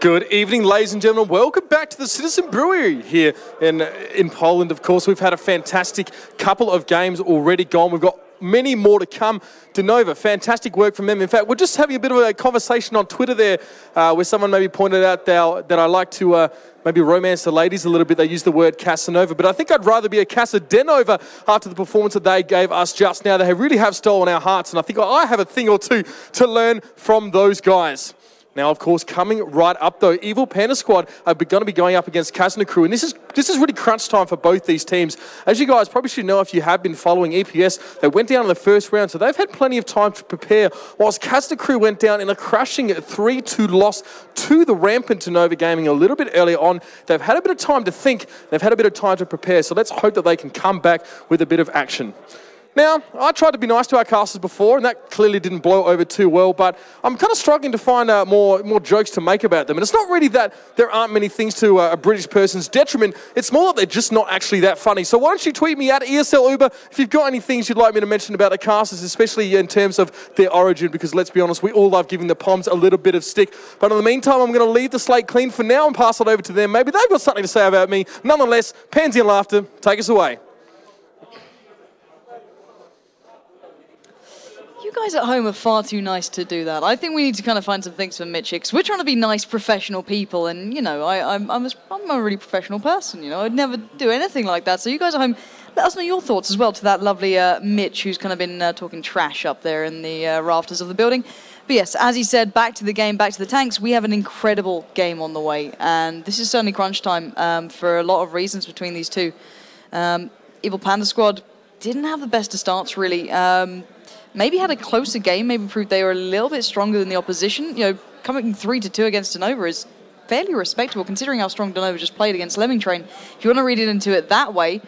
Good evening, ladies and gentlemen. Welcome back to the Citizen Brewery here in Poland. Of course, we've had a fantastic couple of games already gone. We've got many more to come. Denova, fantastic work from them. In fact, we're just having a bit of a conversation on Twitter there where someone maybe pointed out that I like to maybe romance the ladies a little bit. They use the word Casanova, but I think I'd rather be a Casadenova after the performance that they gave us just now. They really have stolen our hearts, and I think I have a thing or two to learn from those guys. Now, of course, coming right up, though, Evil Panda Squad are going to be going up against Kazna Crew, and this is really crunch time for both these teams. As you guys probably should know if you have been following EPS, they went down in the first round, so they've had plenty of time to prepare, whilst Kazna Crew went down in a crushing 3-2 loss to the rampant Denova Gaming a little bit earlier on. They've had a bit of time to think, they've had a bit of time to prepare, so let's hope that they can come back with a bit of action. Now, I tried to be nice to our casters before, and that clearly didn't blow over too well, but I'm kind of struggling to find more jokes to make about them. And it's not really that there aren't many things to a British person's detriment. It's more that they're just not actually that funny. So why don't you tweet me at ESL Uber if you've got any things you'd like me to mention about the casters, especially in terms of their origin, because let's be honest, we all love giving the Poms a little bit of stick. But in the meantime, I'm going to leave the slate clean for now and pass it over to them. Maybe they've got something to say about me. Nonetheless, Pansy and Laughter, take us away. You guys at home are far too nice to do that. I think we need to kind of find some things for Mitchie, because we're trying to be nice, professional people, and, you know, I'm a really professional person, you know. I'd never do anything like that. So you guys at home, let us know your thoughts as well to that lovely Mitch, who's kind of been talking trash up there in the rafters of the building. But yes, as he said, back to the game, back to the tanks. We have an incredible game on the way, and this is certainly crunch time for a lot of reasons between these two. Evil Panda Squad didn't have the best of starts, really. Maybe had a closer game, maybe proved they were a little bit stronger than the opposition. You know, coming 3-2 against Denova is fairly respectable, considering how strong Denova just played against Lemming Train. If you want to read it into it that way,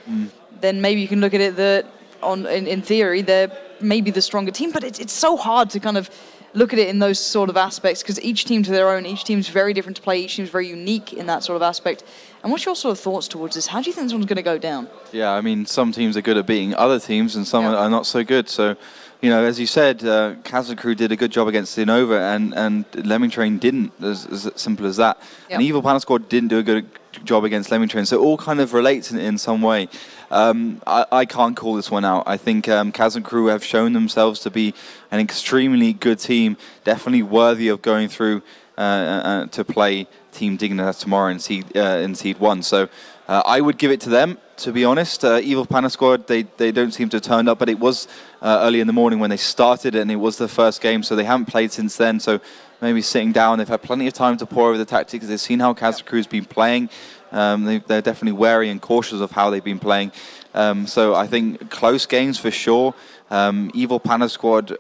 then maybe you can look at it that, in theory, they're maybe the stronger team, but it's so hard to kind of look at it in those sort of aspects, because each team to their own, each team's very different to play, each team's very unique in that sort of aspect. And what's your sort of thoughts towards this? How do you think this one's going to go down? Yeah, I mean, some teams are good at beating other teams, and some are not so good, so... You know, as you said, Kazna Crew did a good job against Denova, and Lemming Train didn't, as simple as that. Yep. And Evil Panda Squad didn't do a good job against Lemming Train, so it all kind of relates in some way. I can't call this one out. I think Kazna Crew have shown themselves to be an extremely good team, definitely worthy of going through to play Team Dignitas tomorrow in Seed 1. So I would give it to them, to be honest. Evil Panda Squad, they don't seem to have turned up, but it was early in the morning when they started, and it was the first game, so they haven't played since then. So maybe sitting down, they've had plenty of time to pour over the tactics. They've seen how Kazna Crew's been playing. They're definitely wary and cautious of how they've been playing. So I think close games for sure. Evil Panda Squad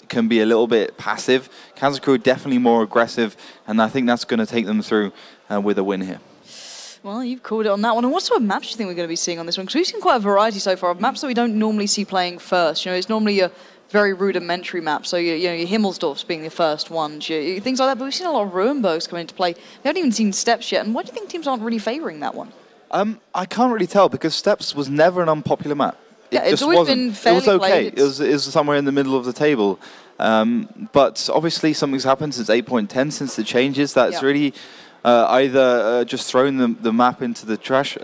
can be a little bit passive. Kazna Crew definitely more aggressive, and I think that's going to take them through with a win here. Well, you've called it on that one. And what sort of maps do you think we're going to be seeing on this one? Because we've seen quite a variety so far of maps that we don't normally see playing first. You know, it's normally a very rudimentary map. So, you know, your Himmelsdorfs being the first ones, things like that. But we've seen a lot of Ruinbergs come into play. We haven't even seen Steps yet. And why do you think teams aren't really favouring that one? I can't really tell, because Steps was never an unpopular map. It's always been fairly played. It was okay. It was somewhere in the middle of the table. But obviously something's happened since 8.10, since the changes. That's really... either just throwing the map into the trash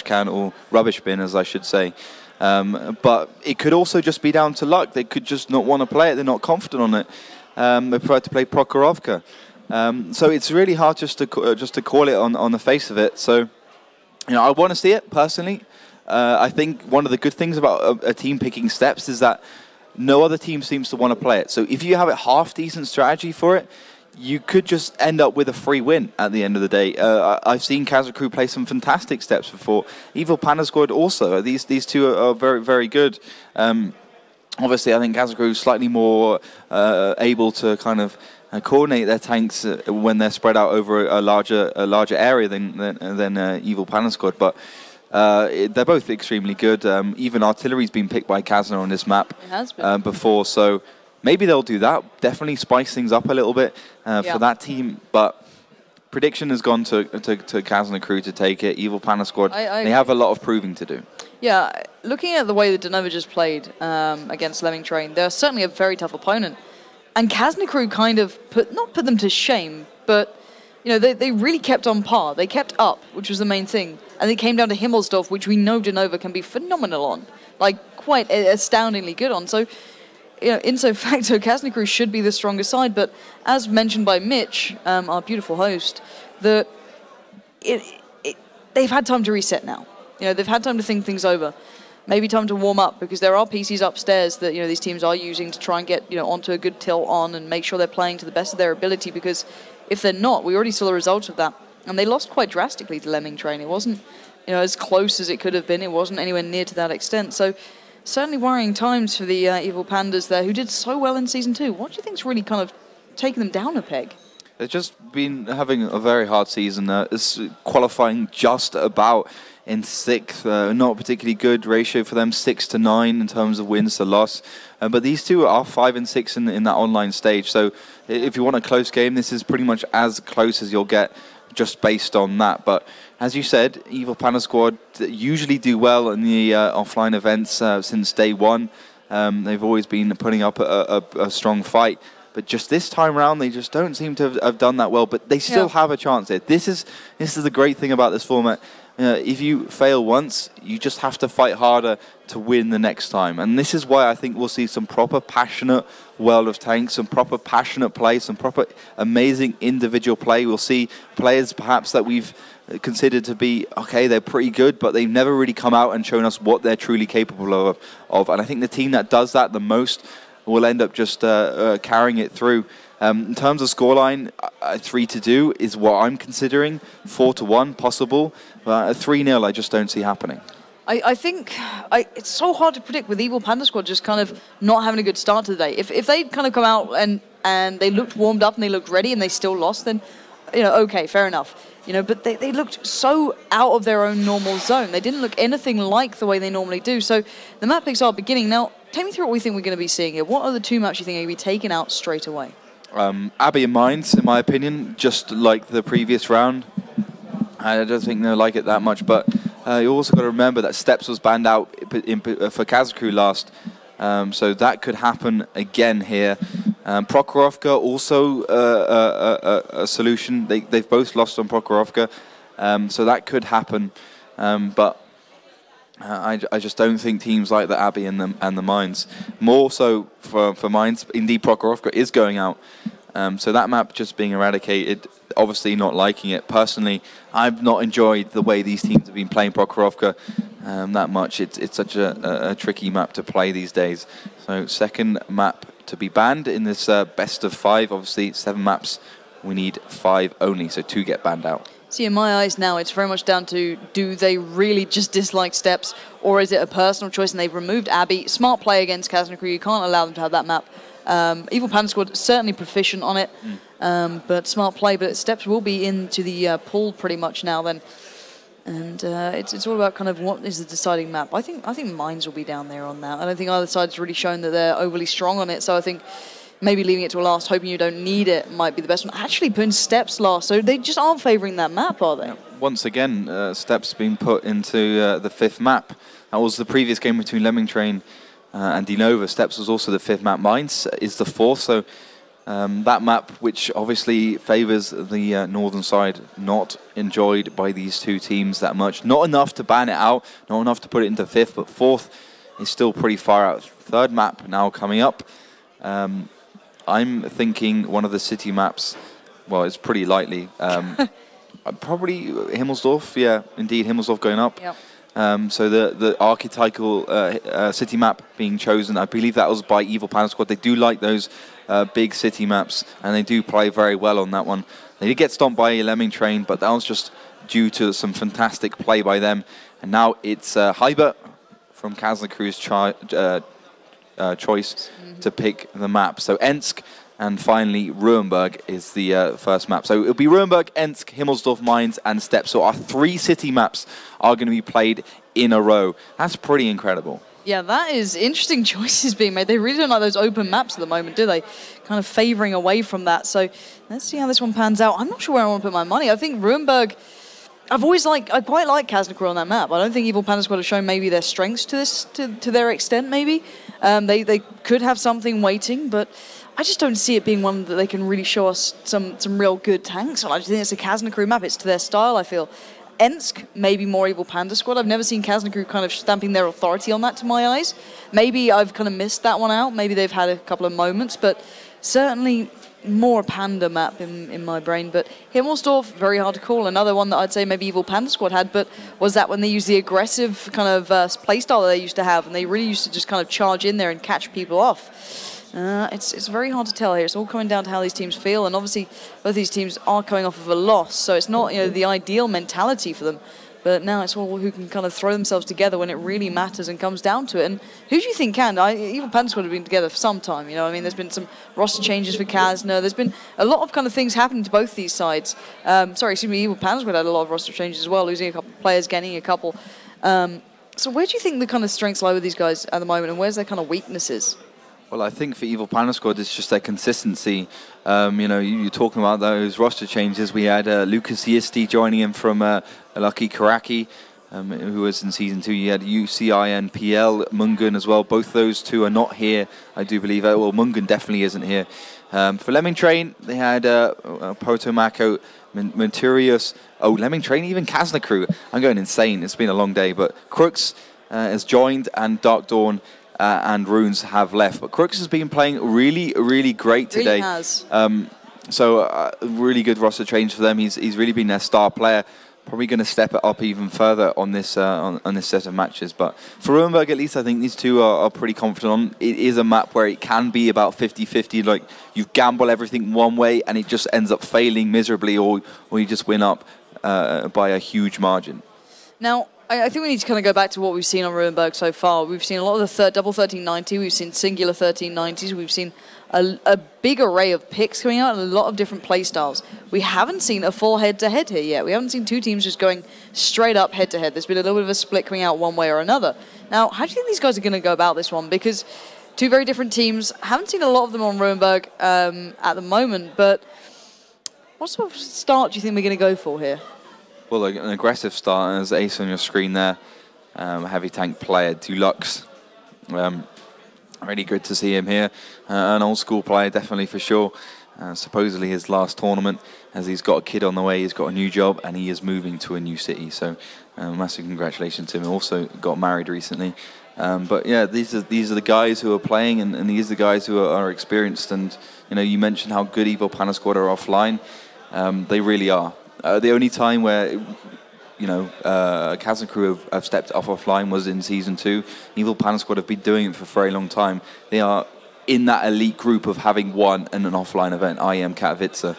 can, or rubbish bin, as I should say. But it could also just be down to luck. They could just not want to play it. They're not confident on it. They prefer to play Prokhorovka. So it's really hard just to call it on the face of it. So, you know, I want to see it personally. I think one of the good things about a team picking Steps is that no other team seems to want to play it. So if you have a half-decent strategy for it, you could just end up with a free win at the end of the day. I've seen Kazna Crew play some fantastic Steps before. Evil Panda Squad also. These two are very, very good. Obviously, I think Kazna Crew is slightly more able to kind of coordinate their tanks when they're spread out over a larger area than Evil Panda Squad. But they're both extremely good. Even artillery's been picked by Kazna on this map before, so maybe they'll do that. Definitely spice things up a little bit for that team. But prediction has gone to Kazna Crew to take it. Evil Panda Squad, they have a lot of proving to do. Yeah, looking at the way that Denova just played against Lemming Train, they're certainly a very tough opponent. And Kazna Crew kind of not put them to shame, but they really kept on par. They kept up, which was the main thing. And it came down to Himmelsdorf, which we know Denova can be phenomenal on. Like, quite astoundingly good on. So, ipso facto, Kazna Crew should be the strongest side. But as mentioned by Mitch, our beautiful host, they've had time to reset now. They've had time to think things over. Maybe time to warm up, because there are PCs upstairs that these teams are using to try and get onto a good tilt on and make sure they're playing to the best of their ability. Because if they're not, we already saw the results of that, and they lost quite drastically to Lemming Train. It wasn't as close as it could have been. It wasn't anywhere near to that extent. So certainly worrying times for the Evil Pandas there, who did so well in Season 2. What do you think's really kind of taken them down a peg? They've just been having a very hard season. It's qualifying just about in 6th. Not a particularly good ratio for them, 6 to 9 in terms of wins to loss. But these two are 5 and 6 in that online stage. So if you want a close game, this is pretty much as close as you'll get just based on that. But as you said, Evil Panda Squad usually do well in the offline events since day one. They've always been putting up a strong fight. But just this time around, they just don't seem to have done that well. But they still have a chance here. This is the great thing about this format. If you fail once, you just have to fight harder to win the next time. And this is why I think we'll see some proper passionate World of Tanks, some proper passionate play, some proper amazing individual play. We'll see players perhaps that we've considered to be, okay, they're pretty good, but they've never really come out and shown us what they're truly capable of. And I think the team that does that the most will end up just carrying it through. In terms of scoreline, 3-2 is what I'm considering. 4-1 possible. But 3-0, I just don't see happening. I think it's so hard to predict with Evil Panda Squad just kind of not having a good start to the day. If they'd kind of come out and they looked warmed up and they looked ready and they still lost, then, okay, fair enough. But they looked so out of their own normal zone. They didn't look anything like the way they normally do. So the map picks are beginning. Now, take me through what we think we're going to be seeing here. What are the two maps you think are going to be taken out straight away? Abbey and Mines, in my opinion, just like the previous round. I don't think they'll like it that much, but you also got to remember that Steps was banned out for Kazna Crew last, so that could happen again here. Prokhorovka also a solution. They've both lost on Prokhorovka, so that could happen, but I just don't think teams like the Abbey and the Mines. More so for Mines, indeed Prokhorovka is going out. So that map just being eradicated, obviously not liking it. Personally, I've not enjoyed the way these teams have been playing Prokhorovka that much. It's such a tricky map to play these days. So second map to be banned in this best of 5. Obviously 7 maps, we need 5 only, so 2 get banned out. See, in my eyes now, it's very much down to, do they really just dislike Steps, or is it a personal choice and they've removed Abbey? Smart play against Kazna Crew, you can't allow them to have that map. Evil Panda Squad certainly proficient on it, but smart play. But Steps will be into the pool pretty much now then, and it's all about kind of what is the deciding map. I think Mines will be down there on that. I don't think either side's really shown that they're overly strong on it, so I think maybe leaving it to a last, hoping you don't need it, might be the best one. Actually putting Steps last, so they just aren't favouring that map, are they? Yeah. Once again, Steps being put into the 5th map. That was the previous game between Lemming Train and Denova. Steps was also the 5th map. Mines is the 4th, so that map, which obviously favours the northern side, not enjoyed by these two teams that much. Not enough to ban it out, not enough to put it into 5th, but 4th is still pretty far out. 3rd map now coming up. I'm thinking one of the city maps, well, it's pretty likely. Probably Himmelsdorf, yeah, indeed, Himmelsdorf going up. Yep. So the archetypal city map being chosen, I believe that was by Evil Panda Squad. They do like those big city maps, and they do play very well on that one. They did get stomped by a Lemming Train, but that was just due to some fantastic play by them. And now it's Hyber from Kazna Crew's choice to pick the map. So Ensk and finally Ruinberg is the first map. So it'll be Ruinberg, Ensk, Himmelsdorf, Mines and Steps. So our 3 city maps are going to be played in a row. That's pretty incredible. Yeah, that is interesting choices being made. They really don't like those open maps at the moment, do they? Kind of favouring away from that. So let's see how this one pans out. I'm not sure where I want to put my money. I think Ruinberg, I quite like Kazna on that map. I don't think Evil Panda Squad have shown maybe their strengths to their extent. Maybe they could have something waiting, but I just don't see it being one that they can really show us some real good tanks. I just think it's a Kazna map. It's to their style, I feel. Ensk, maybe more Evil Panda Squad. I've never seen Kazna kind of stamping their authority on that to my eyes. Maybe I've kind of missed that one out. Maybe they've had a couple of moments, but certainly more Panda map in my brain. But Himmelsdorf, very hard to call. Another one that I'd say maybe Evil Panda Squad had, but was that when they used the aggressive kind of playstyle that they used to have, and they really used to just kind of charge in there and catch people off. It's very hard to tell here. It's all coming down to how these teams feel, and obviously both these teams are coming off of a loss, so it's not the ideal mentality for them. But now it's all who can kind of throw themselves together when it really matters and comes down to it. And who do you think can? Even Panda Squad have been together for some time. I mean, there's been some roster changes for Kazna. There's been a lot of kind of things happening to both these sides. Evil Panda Squad had a lot of roster changes as well, losing a couple of players, gaining a couple. So where do you think the kind of strengths lie with these guys at the moment, and where's their kind of weaknesses? Well, I think for Evil Panda Squad, it's just their consistency. You're talking about those roster changes. We had Lucas Yisti joining in from Lucky Karaki, who was in Season 2. You had UCI and PL, Mungun as well. Both those two are not here, I do believe. Well, Mungun definitely isn't here. For Lemming Train, they had Potomako, Menturius. Oh, Lemming Train, even Kazna crew. I'm going insane. It's been a long day. But Crooks has joined, and Dark Dawn and Runes have left. But Crooks has been playing really, really great today. Really has. Really good roster change for them. He's really been their star player. Probably going to step it up even further on this on this set of matches. But for Ruinberg, at least, I think these two are pretty confident on. It is a map where it can be about 50-50. Like, you gamble everything one way and it just ends up failing miserably, or you just win up by a huge margin. Now, I think we need to kind of go back to what we've seen on Ruinberg so far. We've seen a lot of the double 1390. We've seen singular 1390s. We've seen a big array of picks coming out and a lot of different play styles. We haven't seen a full head-to-head here yet. We haven't seen two teams just going straight up head-to-head. There's been a little bit of a split coming out one way or another. Now, how do you think these guys are going to go about this one? Because two very different teams. Haven't seen a lot of them on Ruinberg at the moment, but what sort of start do you think we're going to go for here? Well, an aggressive start, as Ace on your screen there. Heavy tank player, Deluxe. Really good to see him here. An old school player, definitely for sure. Supposedly his last tournament, as he's got a kid on the way, he's got a new job, and he is moving to a new city. So massive congratulations to him. Also got married recently. But yeah, these are the guys who are playing, and these are the guys who are experienced. And you mentioned how good Evil Panda Squad are offline. They really are. The only time where Kazna crew have stepped off offline was in Season 2. Evil Panda Squad have been doing it for a very long time. They are in that elite group of having won an offline event, IEM Katowice.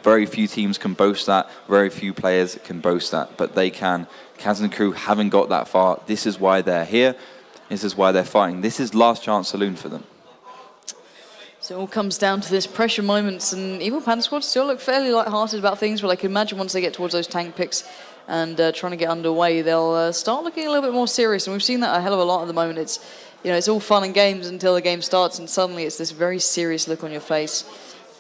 Very few teams can boast that. Very few players can boast that, but they can. Kazna crew haven't got that far. This is why they're here. This is why they're fighting. This is last chance saloon for them. So it all comes down to this pressure moments, and Evil Panda Squad still look fairly light-hearted about things, but I can imagine once they get towards those tank picks and trying to get underway, they'll start looking a little bit more serious, and we've seen that a hell of a lot at the moment. It's all fun and games until the game starts, and suddenly it's this very serious look on your face.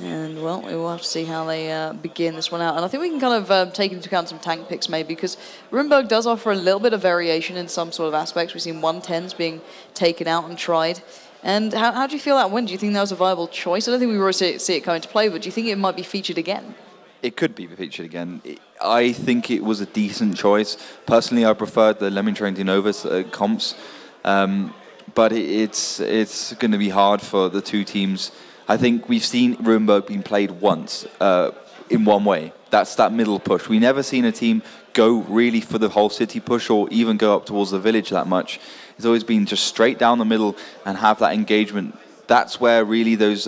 And, well, we'll have to see how they begin this one out. And I think we can kind of take into account some tank picks maybe, because Ruinberg does offer a little bit of variation in some sort of aspects. We've seen 110s being taken out and tried. And how do you feel that win? Do you think that was a viable choice? I don't think we really see it come into play, but do you think it might be featured again? It could be featured again. I think it was a decent choice. Personally, I preferred the Lemon Train Novus comps, but it's going to be hard for the two teams. I think we've seen Ruinberg being played once in one way. That's that middle push. We've never seen a team go really for the whole city push or even go up towards the village that much. It's always been just straight down the middle and have that engagement. That's where really those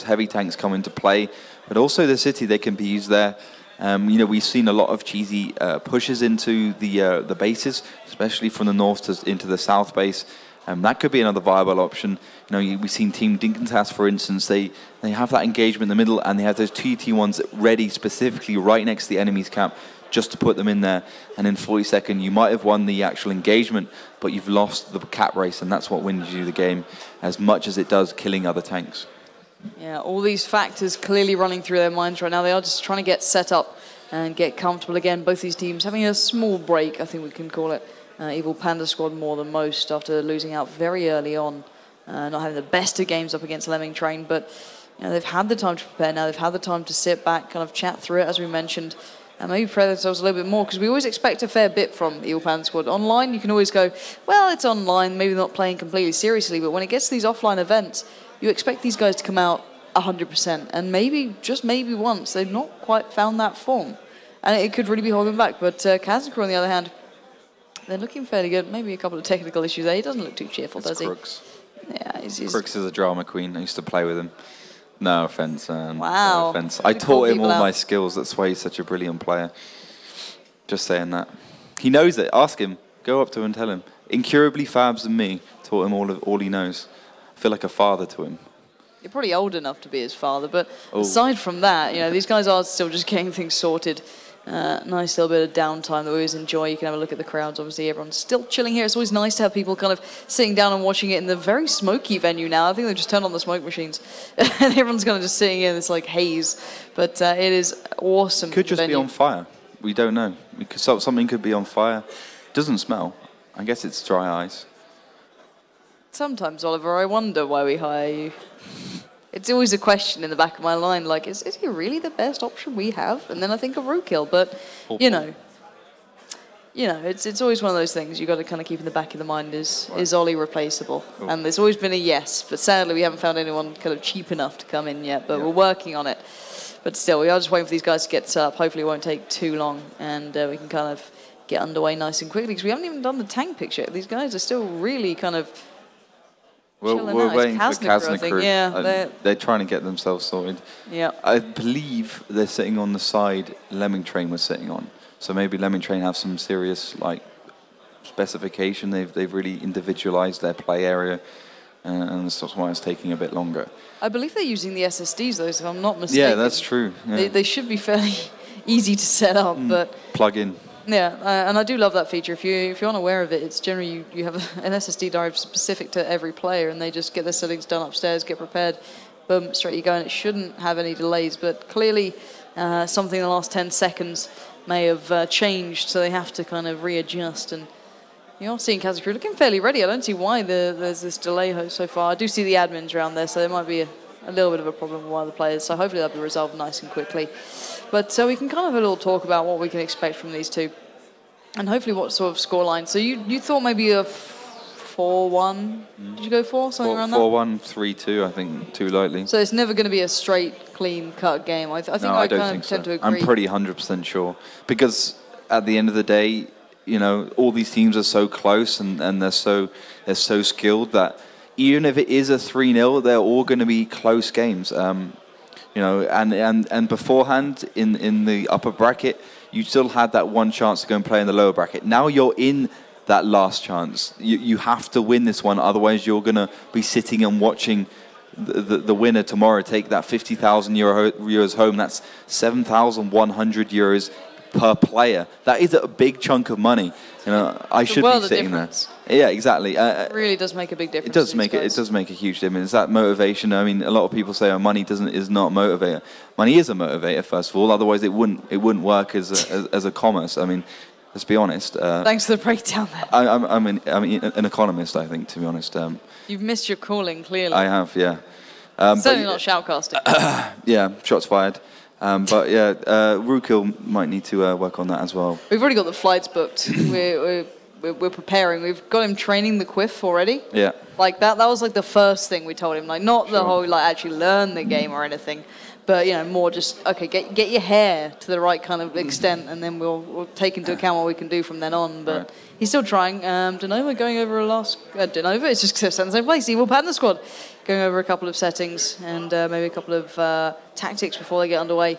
heavy tanks come into play. But also the city, they can be used there. We've seen a lot of cheesy pushes into the bases, especially from the north into the south base. That could be another viable option. We've seen Team Dinkentas, for instance. They have that engagement in the middle, and they have those two T1s ready specifically right next to the enemy's camp, just to put them in there. And in 40 seconds, you might have won the actual engagement, but you've lost the cap race, and that's what wins you the game, as much as it does killing other tanks. Yeah, all these factors clearly running through their minds right now. They are just trying to get set up and get comfortable again. Both these teams having a small break, I think we can call it. Evil Panda squad more than most after losing out very early on, not having the best of games up against Lemming Train, but they've had the time to prepare now. They've had the time to sit back, kind of chat through it, as we mentioned, and maybe prepare themselves a little bit more, because we always expect a fair bit from Evil Panda squad. Online, you can always go, well, it's online, maybe not playing completely seriously, but when it gets to these offline events, you expect these guys to come out 100%, and maybe, just maybe once, they've not quite found that form, and it could really be holding back. But Kazna, on the other hand, they're looking fairly good. Maybe a couple of technical issues there. He doesn't look too cheerful, does he? Crooks. Yeah, he's... Crooks is a drama queen. I used to play with him. No offense. Wow. No offense. I taught him all my skills. That's why he's such a brilliant player. Just saying that. He knows it. Ask him. Go up to him and tell him. Incurably Fabs and me taught him all he knows. I feel like a father to him. You're probably old enough to be his father, but aside from that, these guys are still just getting things sorted. Nice little bit of downtime that we always enjoy. You can have a look at the crowds. Obviously, everyone's still chilling here. It's always nice to have people kind of sitting down and watching it in the very smoky venue now. I think they've just turned on the smoke machines. And everyone's kind of just sitting in this like haze. But it is awesome. Could just be on fire. We don't know. Something could be on fire. It doesn't smell. I guess it's dry ice. Sometimes, Oliver, I wonder why we hire you. It's always a question in the back of my mind, like, is he really the best option we have? And then I think of Ruinberg, but, it's always one of those things you've got to kind of keep in the back of the mind, is Ollie replaceable? Oh. And there's always been a yes, but sadly we haven't found anyone kind of cheap enough to come in yet, but we're working on it. But still, we are just waiting for these guys to get set up. Hopefully it won't take too long, and we can kind of get underway nice and quickly, because we haven't even done the tank picture. These guys are still really kind of... We're waiting for Kazna crew. Yeah, they're trying to get themselves sorted. Yeah. I believe they're sitting on the side Lemming Train was sitting on. So maybe Lemming Train have some serious specification. They've really individualized their play area, and that's why it's taking a bit longer. I believe they're using the SSDs though, if I'm not mistaken. Yeah, that's true. Yeah. They should be fairly easy to set up, but plug in. Yeah, and I do love that feature. If you're unaware of it, it's generally you have an SSD drive specific to every player, and they just get their settings done upstairs, get prepared, boom, straight you go, and it shouldn't have any delays. But clearly, something in the last 10 seconds may have changed, so they have to kind of readjust. And you're seeing Kazna crew looking fairly ready. I don't see why there's this delay so far. I do see the admins around there, so there might be a little bit of a problem with one of the players. So hopefully that'll be resolved nice and quickly. But so we can kind of have a little talk about what we can expect from these two, and hopefully what sort of scoreline. So you thought maybe a 4-1? Did you go 4? Something around that? 4-1, 3-2, I think, too lightly. So it's never going to be a straight, clean-cut game. I think I kind of tend to agree. I'm pretty 100% sure. Because at the end of the day, all these teams are so close and they're so skilled that even if it is a 3-0, they're all going to be close games. And beforehand in the upper bracket, you still had that one chance to go and play in the lower bracket. Now you're in that last chance. You have to win this one, otherwise you're going to be sitting and watching the winner tomorrow take that 50,000 euros home. That's 7,100 euros per player. That is a big chunk of money. I should be sitting there. Yeah, exactly. It really does make a big difference. It does make a huge difference. That motivation. I mean, a lot of people say, money is not a motivator. Money is a motivator, first of all. Otherwise, it wouldn't work as a commerce. I mean, let's be honest. Thanks for the breakdown there. I'm an economist, I think, to be honest. You've missed your calling, clearly. I have, yeah. Certainly not shoutcasting. Yeah, shots fired. But yeah, Ruinberg might need to work on that as well. We've already got the flights booked. We're preparing. We've got him training the quiff already. Yeah. Like that was like the first thing we told him. Like not the whole actually learn the game or anything, but more just okay, get your hair to the right kind of extent, and then we'll take into account what we can do from then on. But right. He's still trying. Denova going over a last. Denova, it's just set in the same place. Evil Panda squad going over a couple of settings and maybe a couple of tactics before they get underway.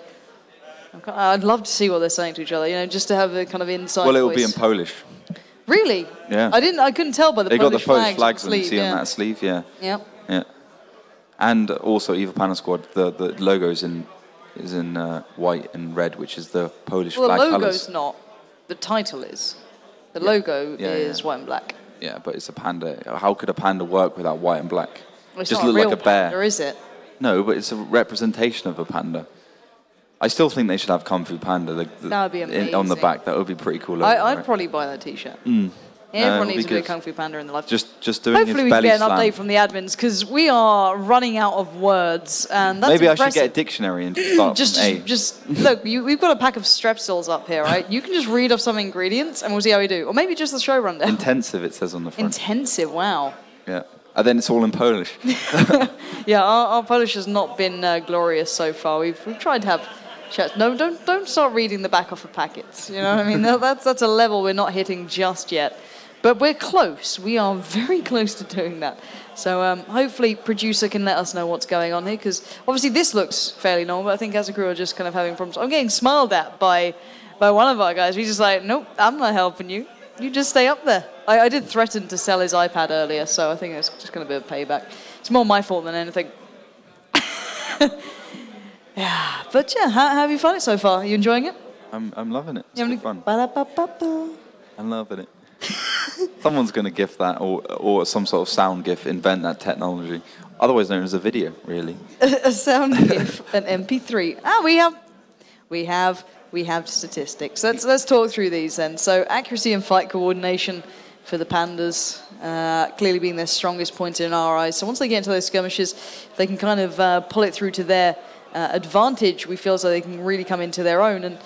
I'd love to see what they're saying to each other. Just to have a kind of inside. Well, it will be in Polish. Really? Yeah. I couldn't tell by the Polish flags. They got the Polish flags on the on that sleeve. Yeah. Yeah. Yeah. And also, Evil Panda Squad, the logo is in white and red, which is the Polish flag colours. Well, the logo's not. The title is. The logo is white and black. Yeah, but it's a panda. How could a panda work without white and black? Well, it's just not look a real like a bear. Panda, is it? No, but it's a representation of a panda. I still think they should have Kung Fu Panda That would be amazing. on the back. That would be pretty cool. I'd probably buy that T-shirt. Everyone needs to be a Kung Fu Panda in their life. Just doing Hopefully his we belly can get an slam. update from the admins, because we are running out of words, and that's Maybe impressive. I should get a dictionary and start from A. Just look, we've got a pack of Strepsils up here, right? You can just read off some ingredients, and we'll see how we do. Or maybe just the show rundown. Intensive, it says on the front. Intensive, wow. Yeah. And then it's all in Polish. Yeah, our Polish has not been glorious so far. We've tried to have chats. No, don't start reading the back off of packets. You know what I mean? That's a level we're not hitting just yet. But we're close. We are very close to doing that. So hopefully producer can let us know what's going on here, because obviously this looks fairly normal, but I think as a crew are just kind of having problems. I'm getting smiled at by one of our guys. He's just like, nope, I'm not helping you. You just stay up there. I did threaten to sell his iPad earlier, so I think it's just going to be a payback. It's more my fault than anything. Yeah, but yeah, how have you found it so far? Are you enjoying it? I'm loving it. It's good fun. Ba-da-ba-ba-ba. I'm loving it. Someone's going to GIF that, or some sort of sound GIF, invent that technology. Otherwise known as a video, really. A sound GIF, an MP3. We have statistics. Let's talk through these then. So accuracy and fight coordination for the Pandas, clearly being their strongest point in our eyes. So once they get into those skirmishes, they can kind of pull it through to their advantage. We feel as though they can really come into their own. And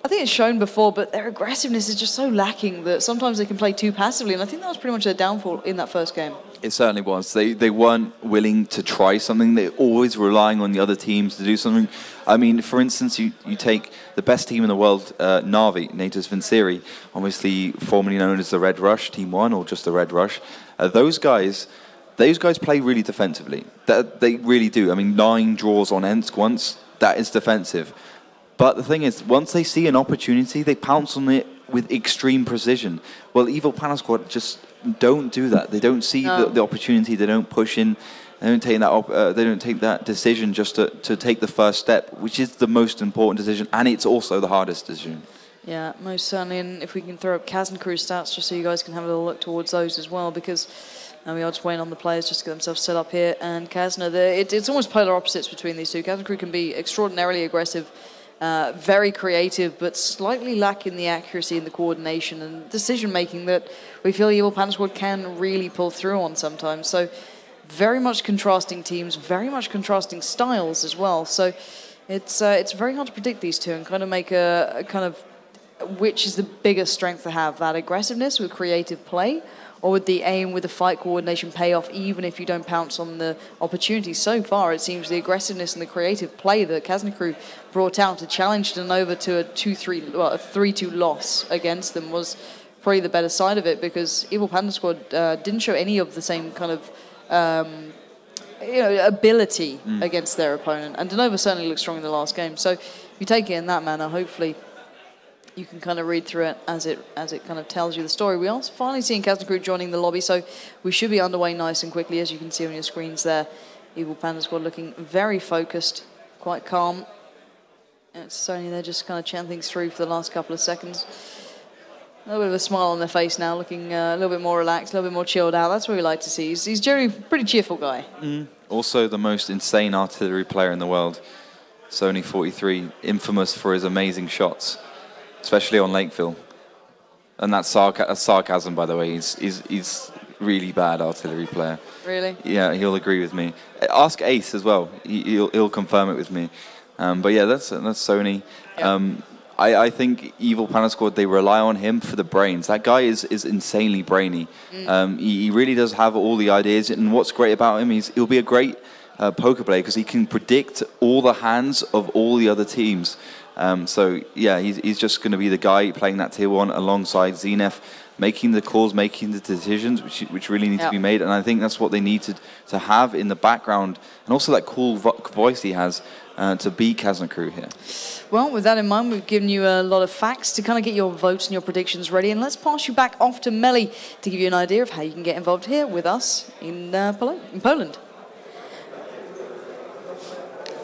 I think it's shown before, but their aggressiveness is just so lacking that sometimes they can play too passively, and I think that was pretty much their downfall in that first game. It certainly was. They weren't willing to try something. They're always relying on the other teams to do something. I mean, for instance, you take the best team in the world, Navi, Natus Vincere, obviously formerly known as the Red Rush, Team 1, or just the Red Rush. Those guys play really defensively. They really do. I mean, 9 draws on Ensk once, that is defensive. But the thing is, once they see an opportunity, they pounce on it with extreme precision. Well, Evil Panda Squad just don't do that. They don't see the opportunity. They don't push in. They don't take that decision just to take the first step, which is the most important decision, and it's also the hardest decision. Yeah, most certainly. And if we can throw up Kazna crew stats, just so you guys can have a little look towards those as well, because we are just waiting on the players just to get themselves set up here. And Kazna, it's almost polar opposites between these two. Kazna crew can be extraordinarily aggressive, very creative, but slightly lacking the accuracy and the coordination and decision-making that we feel Evil Panda Squad can really pull through on sometimes. So very much contrasting teams, very much contrasting styles as well. So it's very hard to predict these two and kind of make a kind of which is the biggest strength to have, that aggressiveness with creative play, or would the aim with the fight coordination pay off even if you don't pounce on the opportunity? So far, it seems the aggressiveness and the creative play that Kazna crew brought out to challenge Denova to a 3-2 loss against them was probably the better side of it, because Evil Panda Squad didn't show any of the same kind of ability against their opponent. And Denova certainly looked strong in the last game. So if you take it in that manner, hopefully you can kind of read through it as it kind of tells you the story. We are finally seeing Kazna crew joining the lobby, so we should be underway nice and quickly, as you can see on your screens there. Evil Panda Squad looking very focused, quite calm. And it's Sony, they're just kind of chatting things through for the last couple of seconds. A little bit of a smile on their face now, looking a little bit more relaxed, a little bit more chilled out. That's what we like to see. He's generally a pretty cheerful guy. Also the most insane artillery player in the world, Sony 43, infamous for his amazing shots, especially on Lakeville. And that's sarcasm, by the way. He's really bad artillery player. Really? Yeah, he'll agree with me. Ask Ace as well. He'll confirm it with me. But yeah, that's Sony. Yep. I think Evil Panda Squad, they rely on him for the brains. That guy is insanely brainy. He really does have all the ideas. And what's great about him is he'll be a great poker player because he can predict all the hands of all the other teams. So yeah, he's just going to be the guy playing that tier 1 alongside Zenef, making the calls, making the decisions, which really need to be made. And I think that's what they need to have in the background, and also that cool voice he has to beat Kazna crew here. Well, with that in mind, we've given you a lot of facts to kind of get your votes and your predictions ready. And let's pass you back off to Melly to give you an idea of how you can get involved here with us in Poland.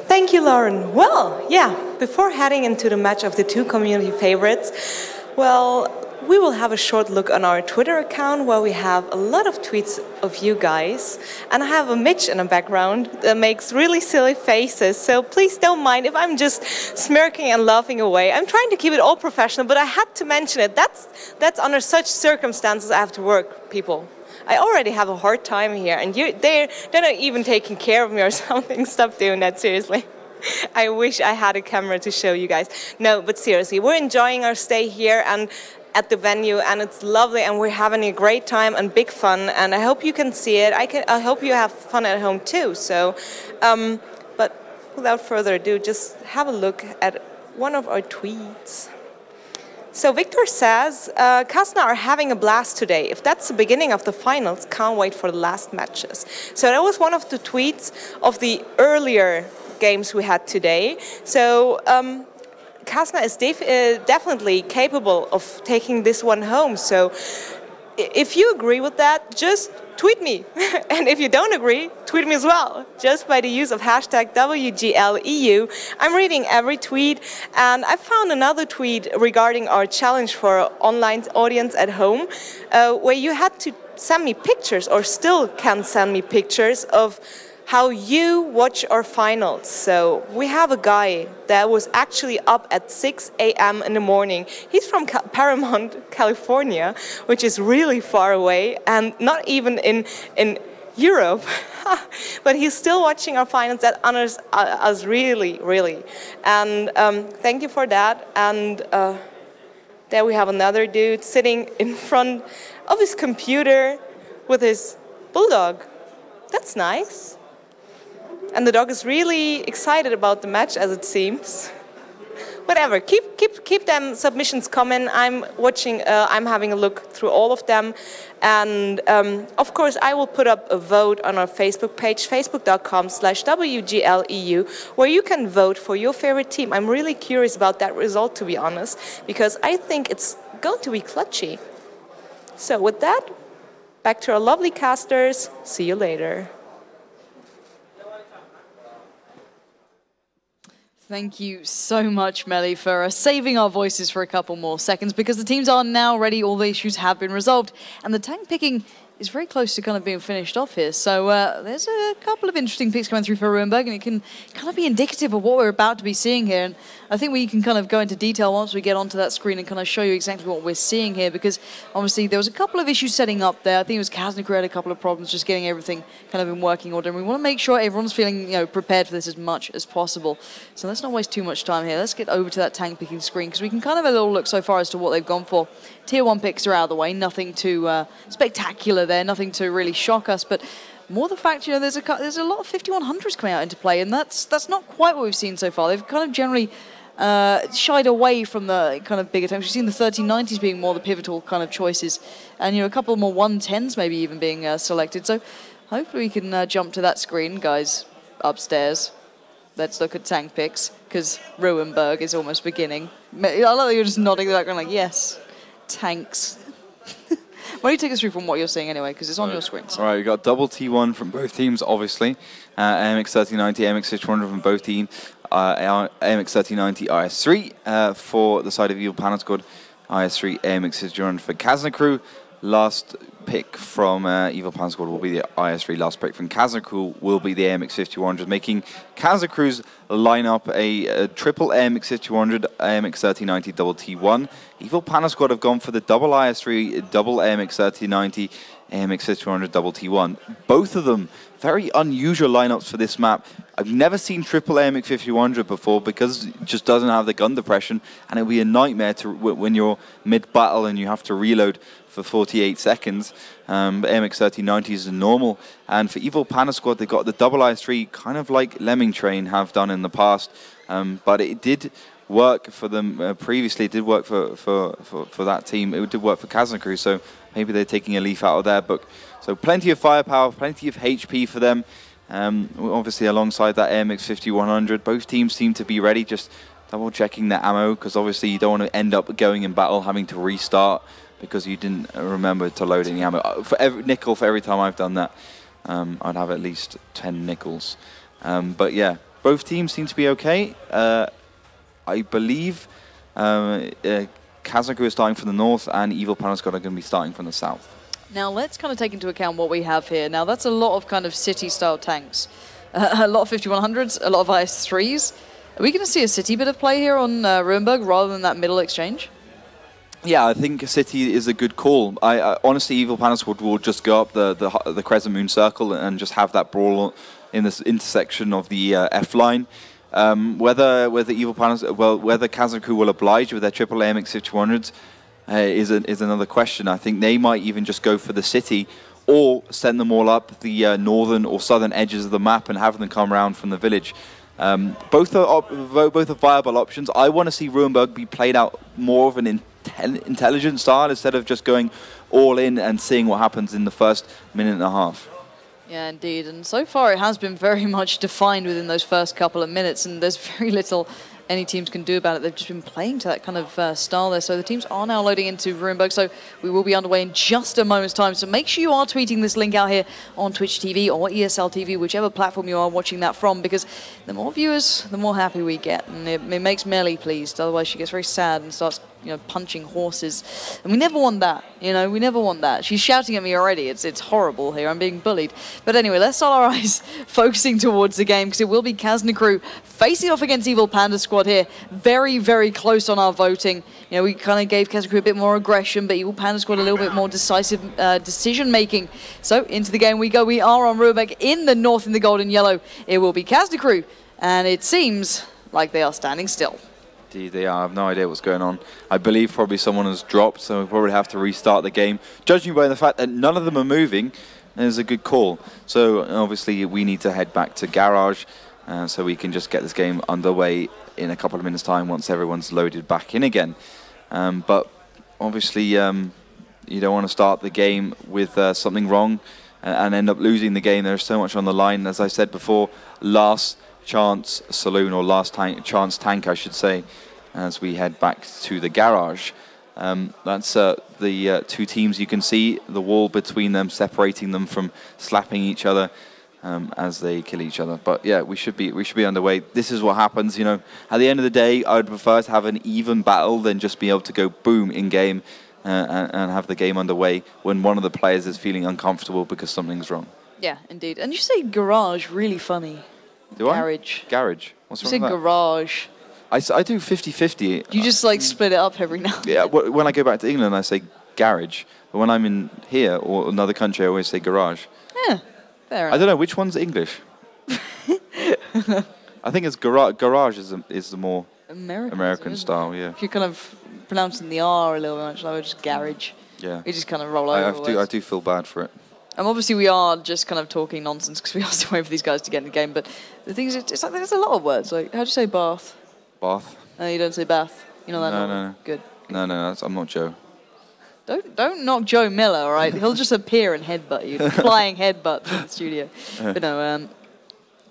Thank you, Lauren. Well, yeah, before heading into the match of the two community favorites, well, we will have a short look on our Twitter account where we have a lot of tweets of you guys. And I have a Mitch in the background that makes really silly faces. So please don't mind if I'm just smirking and laughing away. I'm trying to keep it all professional, but I had to mention it. That's under such circumstances I have to work, people. I already have a hard time here, and they're not even taking care of me or something. Stop doing that, seriously. I wish I had a camera to show you guys. No, but seriously, we're enjoying our stay here and at the venue, and it's lovely, and we're having a great time and big fun, and I hope you can see it. I hope you have fun at home too. So, but without further ado, just have a look at one of our tweets. So Victor says, Kazna are having a blast today. If that's the beginning of the finals, can't wait for the last matches. So that was one of the tweets of the earlier games we had today. So Kazna is definitely capable of taking this one home. So if you agree with that, just tweet me. And if you don't agree, tweet me as well. Just by the use of hashtag WGLEU. I'm reading every tweet, and I found another tweet regarding our challenge for our online audience at home, where you had to send me pictures, or still can send me pictures of how you watch our finals. So we have a guy that was actually up at 6 a.m. in the morning. He's from Paramount, California, which is really far away and not even in Europe. But he's still watching our finals. That honors us really, really. And thank you for that. And there we have another dude sitting in front of his computer with his bulldog. That's nice. And the dog is really excited about the match, as it seems. Whatever, keep them submissions coming. I'm watching, I'm having a look through all of them. And of course, I will put up a vote on our Facebook page, facebook.com/WGLEU, where you can vote for your favorite team. I'm really curious about that result, to be honest, because I think it's going to be clutchy. So with that, back to our lovely casters. See you later. Thank you so much, Melly, for saving our voices for a couple more seconds, because the teams are now ready, all the issues have been resolved, and the tank picking is very close to kind of being finished off here. So there's a couple of interesting picks coming through for Ruinberg, and it can kind of be indicative of what we're about to be seeing here. And I think we can kind of go into detail once we get onto that screen and kind of show you exactly what we're seeing here, because obviously there was a couple of issues setting up there. I think it was Kazna who had a couple of problems just getting everything kind of in working order, and we want to make sure everyone's feeling, you know, prepared for this as much as possible. So let's not waste too much time here. Let's get over to that tank picking screen, because we can kind of have a little look so far as to what they've gone for. Tier 1 picks are out of the way, nothing too spectacular there, nothing to really shock us, but more the fact, you know, there's a lot of 5100s coming out into play, and that's not quite what we've seen so far. They've kind of generally shied away from the kind of big attempts. We've seen the 1390s being more the pivotal kind of choices, and, you know, a couple more 110s maybe even being selected. So hopefully we can jump to that screen, guys, upstairs. Let's look at tank picks, because Ruinberg is almost beginning. I love that you're just nodding in the background like, yes, tanks. Why don't you take us through from what you're seeing anyway, because it's on your screen. So. All right, we've got double T1 from both teams, obviously. AMX 1390, AMX 5100 from both teams. AMX 1390 IS3 for the side of Evil Panda squad. IS3 AMX 5100 for Kazna crew. Last pick from Evil Panda squad will be the IS3. Last pick from Kazna crew will be the AMX 5100, making Kazna crew's lineup a triple AMX 5100, AMX 1390, double T1. Evil Panda squad have gone for the double IS3, double AMX 1390, AMX 5100, double T1. Both of them very unusual lineups for this map. I've never seen triple AMX 5100 before, because it just doesn't have the gun depression, and it'll be a nightmare to when you're mid-battle and you have to reload for 48 seconds. AMX 1390 is normal, and for Evil Panda squad they've got the double IS3, kind of like Lemming Train have done in the past, but it did work for them previously. It did work for that team. It did work for Kazna crew, so maybe they're taking a leaf out of their book. So plenty of firepower, plenty of HP for them. Obviously alongside that AMX 5100, both teams seem to be ready, just double checking their ammo, because obviously you don't want to end up going in battle having to restart because you didn't remember to load any ammo. For every nickel, for every time I've done that, I'd have at least 10 nickels. But yeah, both teams seem to be okay. I believe Kazna is starting from the north, and Evil Panda Squad are going to be starting from the south. Now let's kind of take into account what we have here. Now that's a lot of kind of city-style tanks. A lot of 5100s, a lot of IS-3s. Are we going to see a city bit of play here on Ruinberg rather than that middle exchange? Yeah, I think a city is a good call. I honestly, Evil Panda Squad will just go up the Crescent Moon Circle and just have that brawl in this intersection of the F line. Whether Evil Panda, whether Kazna will oblige with their triple AMX 5100s is another question. I think they might even just go for the city, or send them all up the northern or southern edges of the map and have them come around from the village. Both are viable options. I want to see Ruinberg be played out more of an intelligent style instead of just going all in and seeing what happens in the first minute and a half. Yeah, indeed. And so far it has been very much defined within those first couple of minutes, and there's very little any teams can do about it. They've just been playing to that kind of style there. So the teams are now loading into Ruinberg. So we will be underway in just a moment's time. So make sure you are tweeting this link out here on Twitch TV or ESL TV, whichever platform you are watching that from, because the more viewers, the more happy we get. And it makes Melly pleased. Otherwise she gets very sad and starts, you know, punching horses. And we never want that, you know, we never want that. She's shouting at me already. It's horrible here. I'm being bullied. But anyway, let's start our eyes focusing towards the game, because it will be Kazna crew facing off against Evil Panda Squad here. Very, very close on our voting. You know, we kind of gave Kazna crew a bit more aggression, but Evil Panda Squad a little bit more decisive decision-making. So into the game we go. We are on Ruinberg in the north in the gold and yellow. It will be Kazna crew, and it seems like they are standing still. Indeed, they are. I have no idea what's going on. I believe probably someone has dropped, so we'll probably have to restart the game. Judging by the fact that none of them are moving, is a good call. So obviously we need to head back to Garage, so we can just get this game underway in a couple of minutes' time once everyone's loaded back in again. But obviously you don't want to start the game with something wrong and end up losing the game. There's so much on the line. As I said before, last chance saloon, or last chance tank I should say, as we head back to the Garage. That's the two teams. You can see the wall between them separating them from slapping each other as they kill each other. But yeah, we should be underway. This is what happens, you know. At the end of the day, I would prefer to have an even battle than just be able to go boom in game and have the game underway when one of the players is feeling uncomfortable because something's wrong. Yeah, indeed. And you say Garage, really funny. Do Garage. I? Garage. What's wrong with that? You say Garage. I do 50-50. You just like split it up every now and then. Yeah, when I go back to England, I say garage. But when I'm in here or another country, I always say garage. Yeah, fair enough. I don't know, which one's English? I think it's garage is the more American style, yeah. If you're kind of pronouncing the R a little bit much, I would just garage. Yeah. You just kind of roll over. I do feel bad for it. Obviously we are just kind of talking nonsense because we are still waiting for these guys to get in the game. But the thing is, it's like there's a lot of words. Like, how do you say bath? Bath. No, you don't say bath. You know that? No. Good. No, I'm not Joe. Don't knock Joe Miller, all right? He'll just appear and headbutt you, flying headbutt in the studio. But no,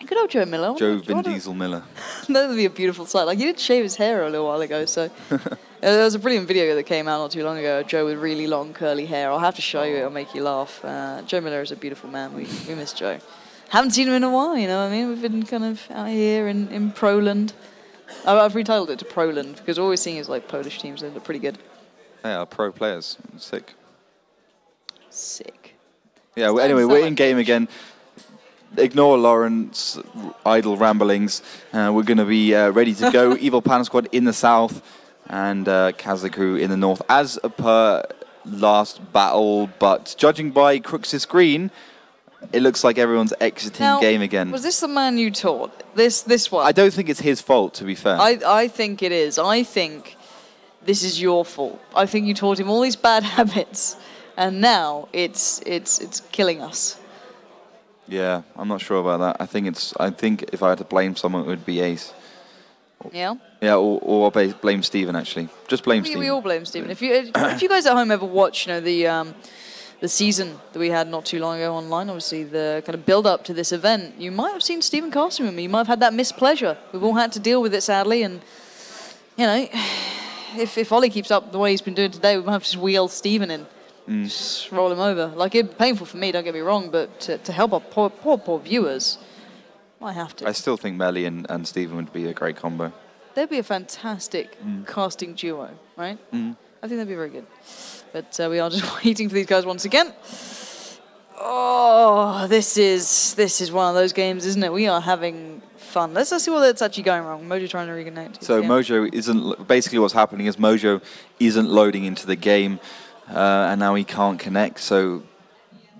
good old Joe Miller. Joe Vin Diesel Miller. That would be a beautiful sight. Like, he did shave his hair a little while ago, so there was a brilliant video that came out not too long ago. Joe with really long curly hair. I'll have to show you. It'll make you laugh. Joe Miller is a beautiful man. We miss Joe. Haven't seen him in a while. You know what I mean? We've been kind of out here in Proland. I've retitled it to Proland because all we're seeing is like Polish teams. They look pretty good. Yeah, pro players. Sick. Yeah, well, anyway, we're in game again. Ignore Lauren's idle ramblings. We're going to be ready to go. Evil Panda Squad in the south and Kazna crew in the north, as per last battle. But judging by Crooks' screen, it looks like everyone's exiting game again. Was this the man you taught? This one? I don't think it's his fault, to be fair. I think it is. I think this is your fault. I think you taught him all these bad habits, and now it's killing us. Yeah, I'm not sure about that. I think if I had to blame someone, it would be Ace. Yeah? Yeah, or blame Steven, actually. Just blame Steven. We all blame Steven. If you guys at home ever watch, you know, the season that we had not too long ago online, obviously the kind of build-up to this event, you might have seen Steven casting with me. You might have had that mispleasure. We've all had to deal with it, sadly, and, you know, if Ollie keeps up the way he's been doing today, we might have to just wheel Steven in. Just roll him over. Like, it's painful for me, don't get me wrong, but to help our poor viewers, I have to. I still think Melly and Steven would be a great combo. They'd be a fantastic casting duo, right? I think that'd be very good. But we are just waiting for these guys once again. Oh, this is one of those games, isn't it? We are having fun. Let's see what's actually going wrong. Mojo trying to reconnect. So Mojo isn't, basically what's happening is Mojo isn't loading into the game, and now he can't connect. So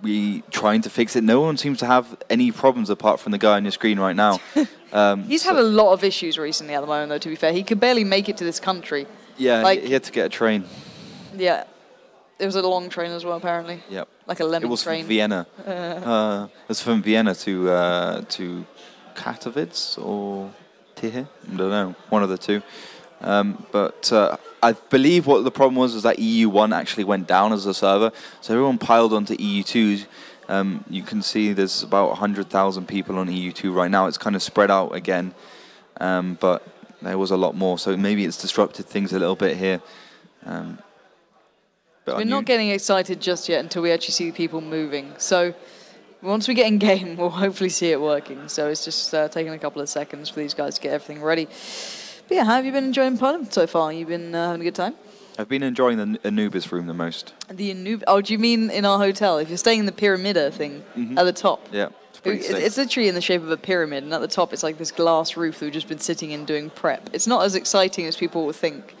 we trying to fix it. No one seems to have any problems apart from the guy on your screen right now. He's had a lot of issues recently at the moment, though, to be fair. He could barely make it to this country. Yeah, like, he had to get a train. Yeah. It was a long train as well, apparently. Yep. Like a lemon train. It was from Vienna. It was from Vienna to Katowice or Tychy. I don't know, one of the two. But I believe what the problem was that EU1 actually went down as a server, so everyone piled onto EU2. You can see there's about 100,000 people on EU2 right now. It's kind of spread out again, but there was a lot more, so maybe it's disrupted things a little bit here. We're not getting excited just yet until we actually see people moving. So once we get in game, we'll hopefully see it working. So it's just taking a couple of seconds for these guys to get everything ready. But yeah, how have you been enjoying Panda so far? You've been having a good time? I've been enjoying the Anubis room the most. The Anubis? Oh, do you mean in our hotel? If you're staying in the Pyramida thing at the top? Yeah. It's literally in the shape of a pyramid, and at the top it's like this glass roof that we've just been sitting in doing prep. It's not as exciting as people would think.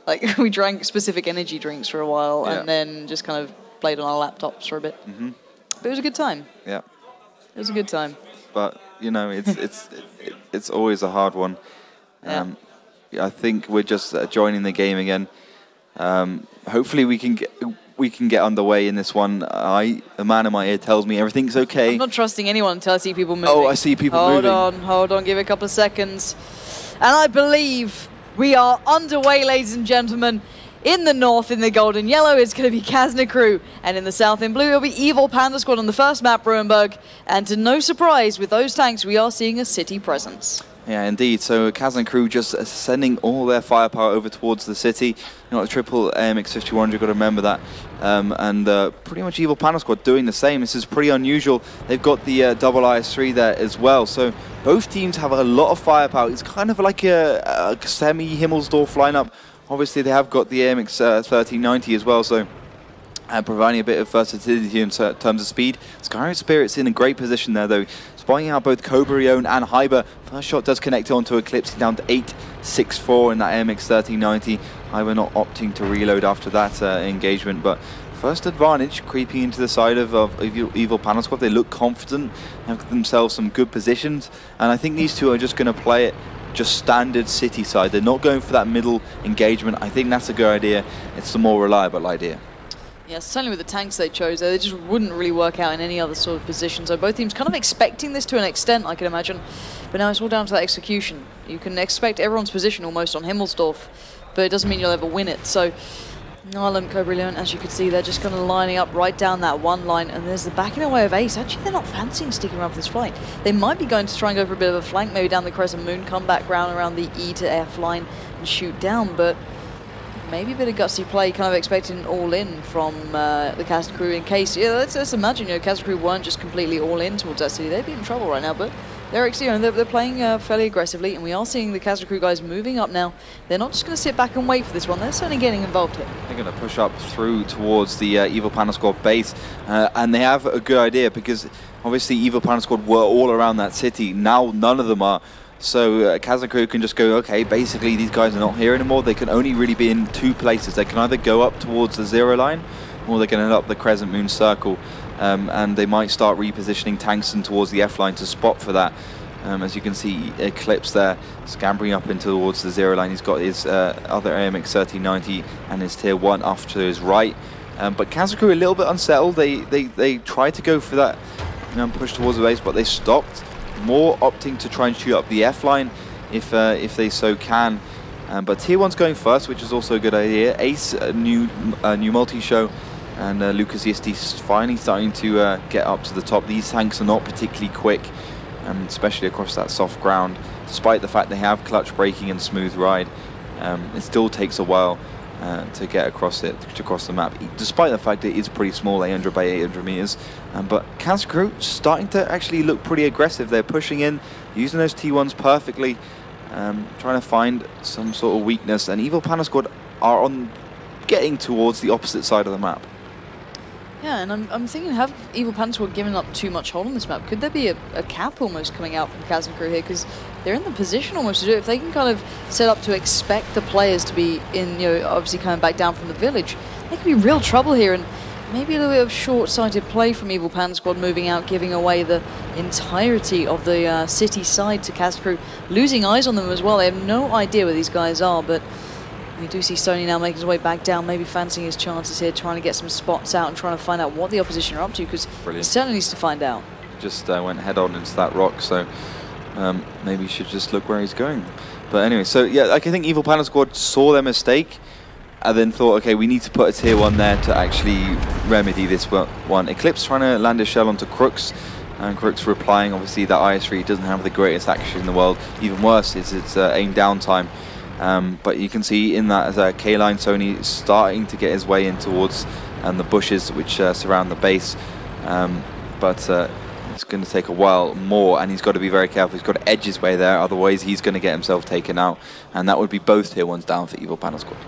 Like, we drank specific energy drinks for a while and then just kind of played on our laptops for a bit. But it was a good time. Yeah. It was a good time. But, you know, it's always a hard one. I think we're just joining the game again. Hopefully we can get underway in this one. The man in my ear tells me everything's okay. I'm not trusting anyone until I see people moving. Oh, I see people moving. Hold on, give it a couple of seconds. And I believe we are underway, ladies and gentlemen. In the north, in the gold and yellow, it's going to be Kazna crew. And in the south, in blue, it'll be Evil Panda squad on the first map, Ruinberg. And to no surprise, with those tanks, we are seeing a city presence. Yeah, indeed. So Kazna crew just sending all their firepower over towards the city. You know, the triple AMX-51, you've got to remember that. And pretty much Evil Panda squad doing the same. This is pretty unusual. They've got the double IS-3 there as well. So both teams have a lot of firepower. It's kind of like a semi-Himmelsdorf lineup. Obviously, they have got the AMX-1390 as well, so providing a bit of versatility in terms of speed. Skyrim Spirit's in a great position there, though. Spying out both Coberion and Hyber. First shot does connect onto Eclipse, down to 864 in that AMX-1390. Hyber not opting to reload after that engagement, but first advantage creeping into the side of Evil Panda squad. They look confident, have themselves some good positions, and I think these two are just going to play it just standard city side. They're not going for that middle engagement. I think that's a good idea. It's the more reliable idea. Yeah, certainly with the tanks they chose, they just wouldn't really work out in any other sort of position. So both teams kind of expecting this to an extent, I can imagine. But now it's all down to that execution. You can expect everyone's position almost on Himmelsdorf, but it doesn't mean you'll ever win it. So Nylam, Coberion, as you can see, they're just kind of lining up right down that one line, and there's the backing away of Ace. Actually, they're not fancying sticking around for this fight. They might be going to try and go for a bit of a flank, maybe down the Crescent Moon, come back round around the E to F line and shoot down, but maybe a bit of gutsy play, kind of expecting an all-in from the Kazna crew in case. Yeah, let's imagine, you know, Kazna crew weren't just completely all-in towards that city. They'd be in trouble right now, but they're playing fairly aggressively, and we are seeing the Kazna crew guys moving up now. They're not just going to sit back and wait for this one. They're certainly getting involved here. They're going to push up through towards the Evil Panda squad base, and they have a good idea because obviously Evil Panda squad were all around that city. Now none of them are. So Kazna crew can just go, okay, basically these guys are not here anymore. They can only really be in two places. They can either go up towards the zero line, or they can end up the Crescent Moon circle. And they might start repositioning tanks in towards the F line to spot for that. As you can see, Eclipse there, scampering up into towards the zero line. He's got his other AMX-1390 and his tier 1 off to his right. But Kazna crew a little bit unsettled. They tried to go for that push towards the base, but they stopped. More opting to try and shoot up the F line if they so can. But tier 1's going first, which is also a good idea. Ace, a new multi-show, and Lucas Yisti's finally starting to get up to the top. These tanks are not particularly quick, especially across that soft ground. Despite the fact they have clutch braking and smooth ride, it still takes a while to get across the map, despite the fact that it is pretty small, 800 by 800 meters. But Kazna crew starting to actually look pretty aggressive. They're pushing in, using those T1s perfectly, trying to find some sort of weakness. And Evil Panda squad are getting towards the opposite side of the map. Yeah, and I'm thinking, have Evil Panda Squad given up too much hold on this map? Could there be a cap almost coming out from Kazna crew here? Because they're in the position almost to do it. If they can kind of set up to expect the players to be in, obviously coming back down from the village, there could be real trouble here. And maybe a little bit of short-sighted play from Evil Panda Squad moving out, giving away the entirety of the city side to Kazna crew, losing eyes on them as well. They have no idea where these guys are, but we do see Sony now making his way back down, maybe fancying his chances here, trying to get some spots out and trying to find out what the opposition are up to, because he certainly needs to find out. Just went head-on into that rock, so maybe he should just look where he's going. But anyway, so yeah, I think Evil Panda Squad saw their mistake and then thought, okay, we need to put a tier 1 there to actually remedy this one. Eclipse trying to land a shell onto Crooks, and Crooks replying. Obviously, that IS-3 doesn't have the greatest action in the world. Even worse is its aim down time. But you can see in that as K-Line Sony starting to get his way in towards the bushes which surround the base. But it's going to take a while more, and he's got to be very careful. He's got to edge his way there, otherwise he's going to get himself taken out. And that would be both tier 1s down for Evil Panda Squad.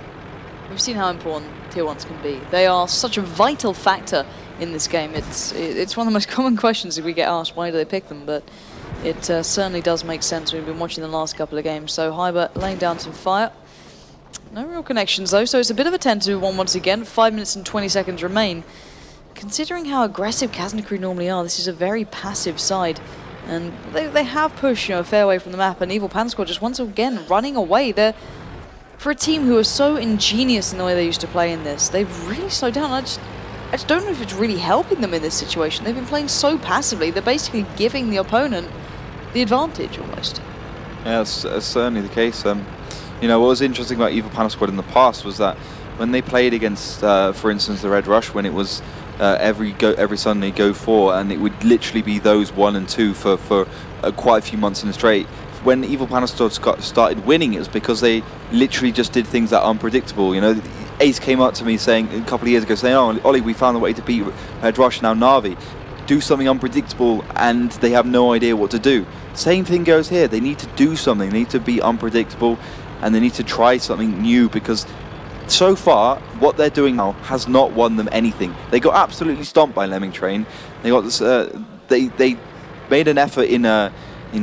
We've seen how important tier 1s can be. They are such a vital factor in this game. It's one of the most common questions if we get asked, why do they pick them? But it certainly does make sense. We've been watching the last couple of games. So Hyber laying down some fire. No real connections though, so it's a bit of a 10-1 once again. 5 minutes and 20 seconds remain. Considering how aggressive Kazna crew normally are, this is a very passive side. And they have pushed a fair way from the map, and Evil Panda Squad just once again running away. They're, for a team who are so ingenious in the way they used to play in this, they've really slowed down. I just don't know if it's really helping them in this situation. They've been playing so passively, they're basically giving the opponent the advantage almost. Yeah, that's certainly the case. What was interesting about Evil Panda Squad in the past was that when they played against, for instance, the Red Rush, when it was every Sunday go 4, and it would literally be those 1 and 2 for quite a few months in a straight. When Evil Panda Squad started winning, it was because they literally just did things that are unpredictable. Ace came up to me saying a couple of years ago, saying, "Oh, Ollie, we found a way to beat Red Rush, now Na'Vi. Do something unpredictable," and they have no idea what to do. Same thing goes here. They need to do something. They need to be unpredictable, and they need to try something new, because so far what they're doing now has not won them anything. They got absolutely stomped by Lemming Train. They got this. They made an effort in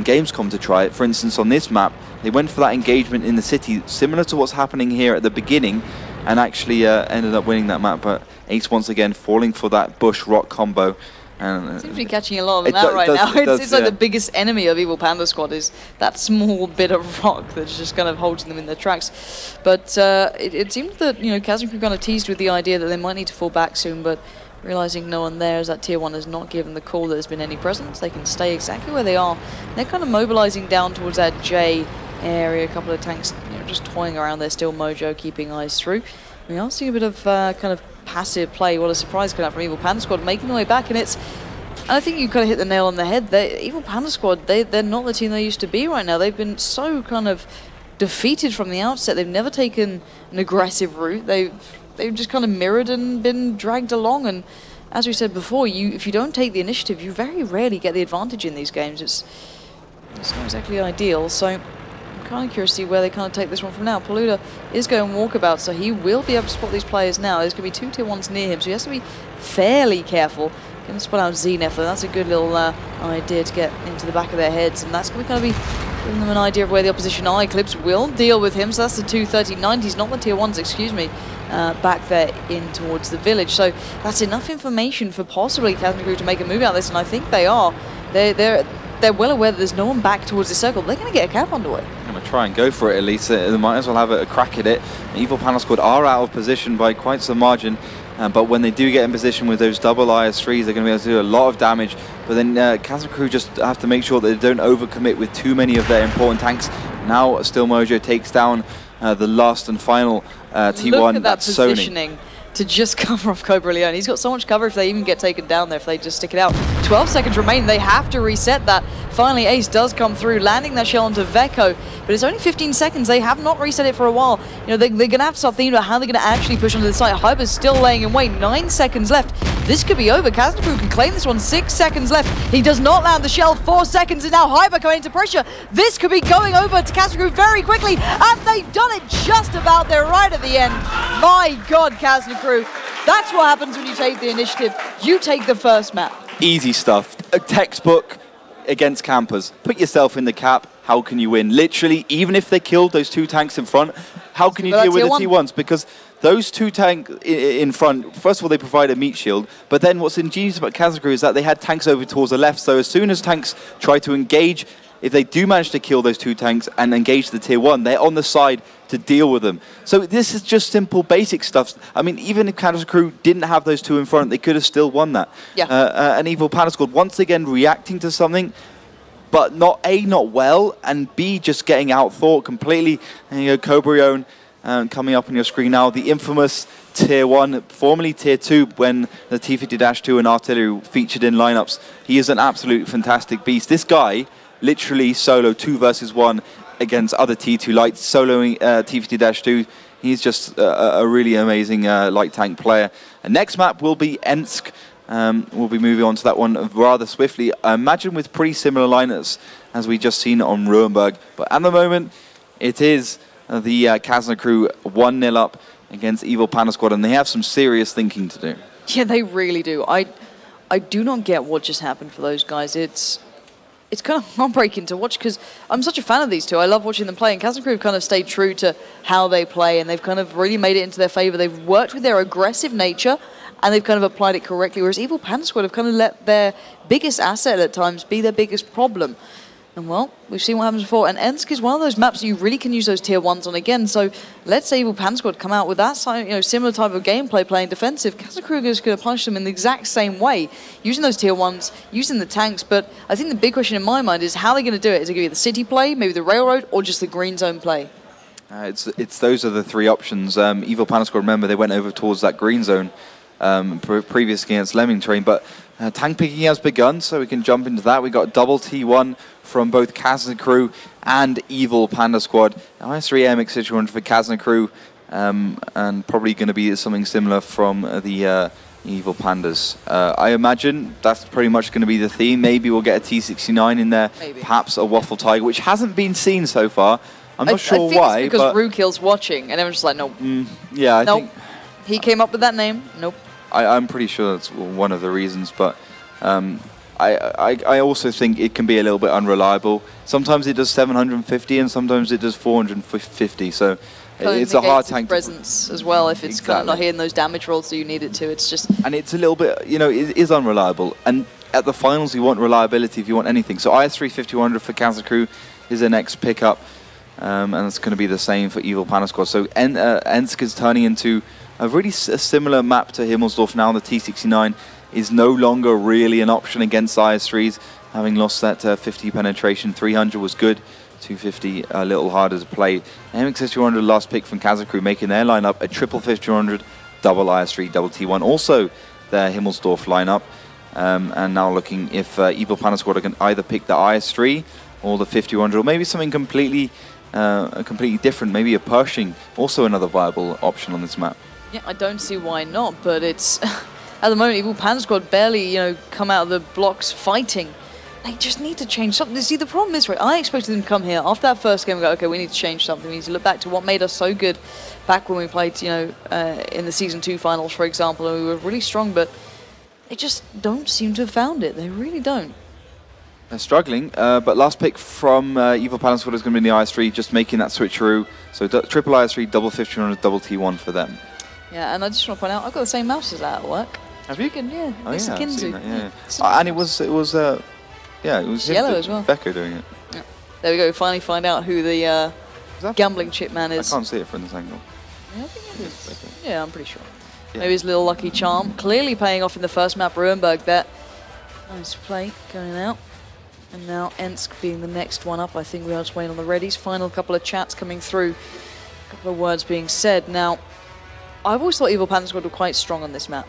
Gamescom to try it. For instance, on this map, they went for that engagement in the city, similar to what's happening here at the beginning, and actually ended up winning that map. But Ace once again falling for that bush rock combo. Seems to be catching a lot of that right now. It's like the biggest enemy of Evil Panda Squad is that small bit of rock that's just kind of holding them in their tracks. But it seems that Kazna crew kind of teased with the idea that they might need to fall back soon, but realizing no one there, as that tier 1 has not given the call that there's been any presence, they can stay exactly where they are. They're kind of mobilizing down towards that J area. A couple of tanks just toying around there still. Mojo keeping eyes through. We are seeing a bit of kind of passive play. What a surprise coming out from Evil Panda Squad, making their way back, and I think you kind of hit the nail on the head. Evil Panda Squad, they're not the team they used to be right now. They've been so kind of defeated from the outset. They've never taken an aggressive route. They've just kind of mirrored and been dragged along. And as we said before, if you don't take the initiative, you very rarely get the advantage in these games. It's not exactly ideal. So I'm kind of curious to see where they kind of take this one from now. Paluda is going walkabout, so he will be able to spot these players now. There's going to be 2 tier 1s near him, so he has to be fairly careful. Going to spot out Zenith, and that's a good little idea to get into the back of their heads, and that's going to kind of be giving them an idea of where the opposition are. Eclipse will deal with him, so that's the 230-90s, not the tier 1s, excuse me, back there in towards the village. So that's enough information for possibly Kazna crew to make a move out of this, and I think they are. They're well aware that there's no one back towards the circle. They're going to get a cap underway. I'm going to try and go for it at least. They might as well have a crack at it. Evil Panda Squad are out of position by quite some margin. But when they do get in position with those double IS-3s, they're going to be able to do a lot of damage. But then Kazna crew just have to make sure that they don't overcommit with too many of their important tanks. Now Still Mojo takes down the last and final T1. Look at that Sony. positioning to just cover off Cobra Leone. He's got so much cover if they even get taken down there, if they just stick it out. 12 seconds remain. They have to reset that. Finally, Ace does come through, landing that shell onto Veko, but it's only 15 seconds. They have not reset it for a while. They're going to have to start thinking about how they're going to actually push onto the site. Hyber's still laying in wait. 9 seconds left. this could be over. Kazna can claim this one. 6 seconds left. He does not land the shell. 4 seconds, and now Hyper coming into pressure. This could be going over to Kazna very quickly, and they've done it just about there right at the end. My God, Kazna Crew. That's what happens when you take the initiative. You take the first map. Easy stuff. A textbook against campers. Put yourself in the cap. How can you win? Literally, even if they killed those 2 tanks in front, how can you deal with the T1s? Because those 2 tanks in front, first of all, they provide a meat shield, but then what's ingenious about Kazna is that they had tanks over towards the left, so as soon as tanks try to engage, if they do manage to kill those 2 tanks and engage the tier 1, they're on the side to deal with them. So this is just simple, basic stuff. I mean, even if Kazna Crew didn't have those 2 in front, they could have still won that. Yeah. And Evil Panda Squad, once again, reacting to something, but not well, and B, just getting outthought completely. And, you know, Cobrion coming up on your screen now, the infamous Tier 1, formerly Tier 2, when the T50-2 and Artillery featured in lineups. He is an absolute fantastic beast. This guy literally solo 2 versus 1 against other T2 lights, soloing T50-2. He's just a really amazing light tank player. And next map will be Ensk. We'll be moving on to that one rather swiftly. I imagine with pretty similar lineups as we just seen on Ruinberg. But at the moment, it is the Kazna Crew 1-0 up against Evil Panda Squad, and they have some serious thinking to do. Yeah, they really do. I do not get what just happened for those guys. It's kind of heartbreaking to watch because I'm such a fan of these 2. I love watching them play, and Kazna Crew have kind of stayed true to how they play, and they've kind of really made it into their favor. They've worked with their aggressive nature, and they've kind of applied it correctly, whereas Evil Panda Squad have kind of let their biggest asset at times be their biggest problem. And well, we've seen what happens before, and Ensk is one of those maps that you really can use those tier 1s on again, so let's say Evil Panda Squad come out with that similar type of gameplay, playing defensive. Kazna Crew is going to punish them in the exact same way, using those tier 1s, using the tanks, but I think the big question in my mind is how they're going to do it. Is it going to be the city play, maybe the railroad, or just the green zone play? It's those are the 3 options. Evil Panda Squad, remember, they went over towards that green zone previously against Lemming Train, but tank picking has begun, so we can jump into that. We got double T1 from both Kazna Crew and Evil Panda Squad. IS3 AMX 600 for Kazna Crew, and probably going to be something similar from the Evil Pandas. I imagine that's pretty much going to be the theme. Maybe we'll get a T69 in there, maybe. Perhaps a Waffle Tiger, which hasn't been seen so far. I'm not sure I think why. It's because Rukil's watching, and everyone's just like, nope. Yeah, I nope. think he came up with that name. Nope. I'm pretty sure that's one of the reasons, but I also think it can be a little bit unreliable. Sometimes it does 750 and sometimes it does 450, so it's a hard tank presence as well if it's kind of not hitting those damage rolls that you need it to. It's just, and it's a little bit, you know, it is unreliable, and at the finals you want reliability if you want anything. So IS3 5100 for Kazna Crew is the next pickup, and it's going to be the same for Evil Panda Squad. So Ensk is turning into a really similar map to Himmelsdorf now. The T69 is no longer really an option against IS3s, having lost that 50 penetration. 300 was good, 250 a little harder to play. MX 200 last pick from Kazna Crew, making their lineup a triple 5200, double IS3, double T1. Also their Himmelsdorf lineup, and now looking if Evil Panda Squad can either pick the IS3 or the 5100, or maybe something completely different, maybe a Pershing, also another viable option on this map. Yeah, I don't see why not, but it's at the moment Evil Panda Squad barely, come out of the blocks fighting. They just need to change something. See, the problem is, right, I expected them to come here after that first game and go, okay, we need to change something. We need to look back to what made us so good back when we played, in the Season 2 finals, for example, and we were really strong, but they just don't seem to have found it. They really don't. They're struggling, but last pick from Evil Panda Squad is going to be in the IS3, just making that switcheroo. So triple IS3, double 1500, double T1 for them. Yeah, and I just want to point out, I've got the same mouse as that at work. Have you? Yeah, oh, it's yeah, a Kinzu. That, yeah. And it was yellow as well. Becco doing it. Yeah. There we go. We finally find out who the gambling chip man is. I can't see it from this angle. Yeah, I think it is. Yeah, I'm pretty sure. Yeah. Maybe his little lucky charm. Clearly paying off in the first map, Ruinberg there. Nice play going out. And now Ensk being the next one up. I think we are just waiting on the readies. Final couple of chats coming through. A couple of words being said. Now, I've always thought Evil Panda Squad were quite strong on this map.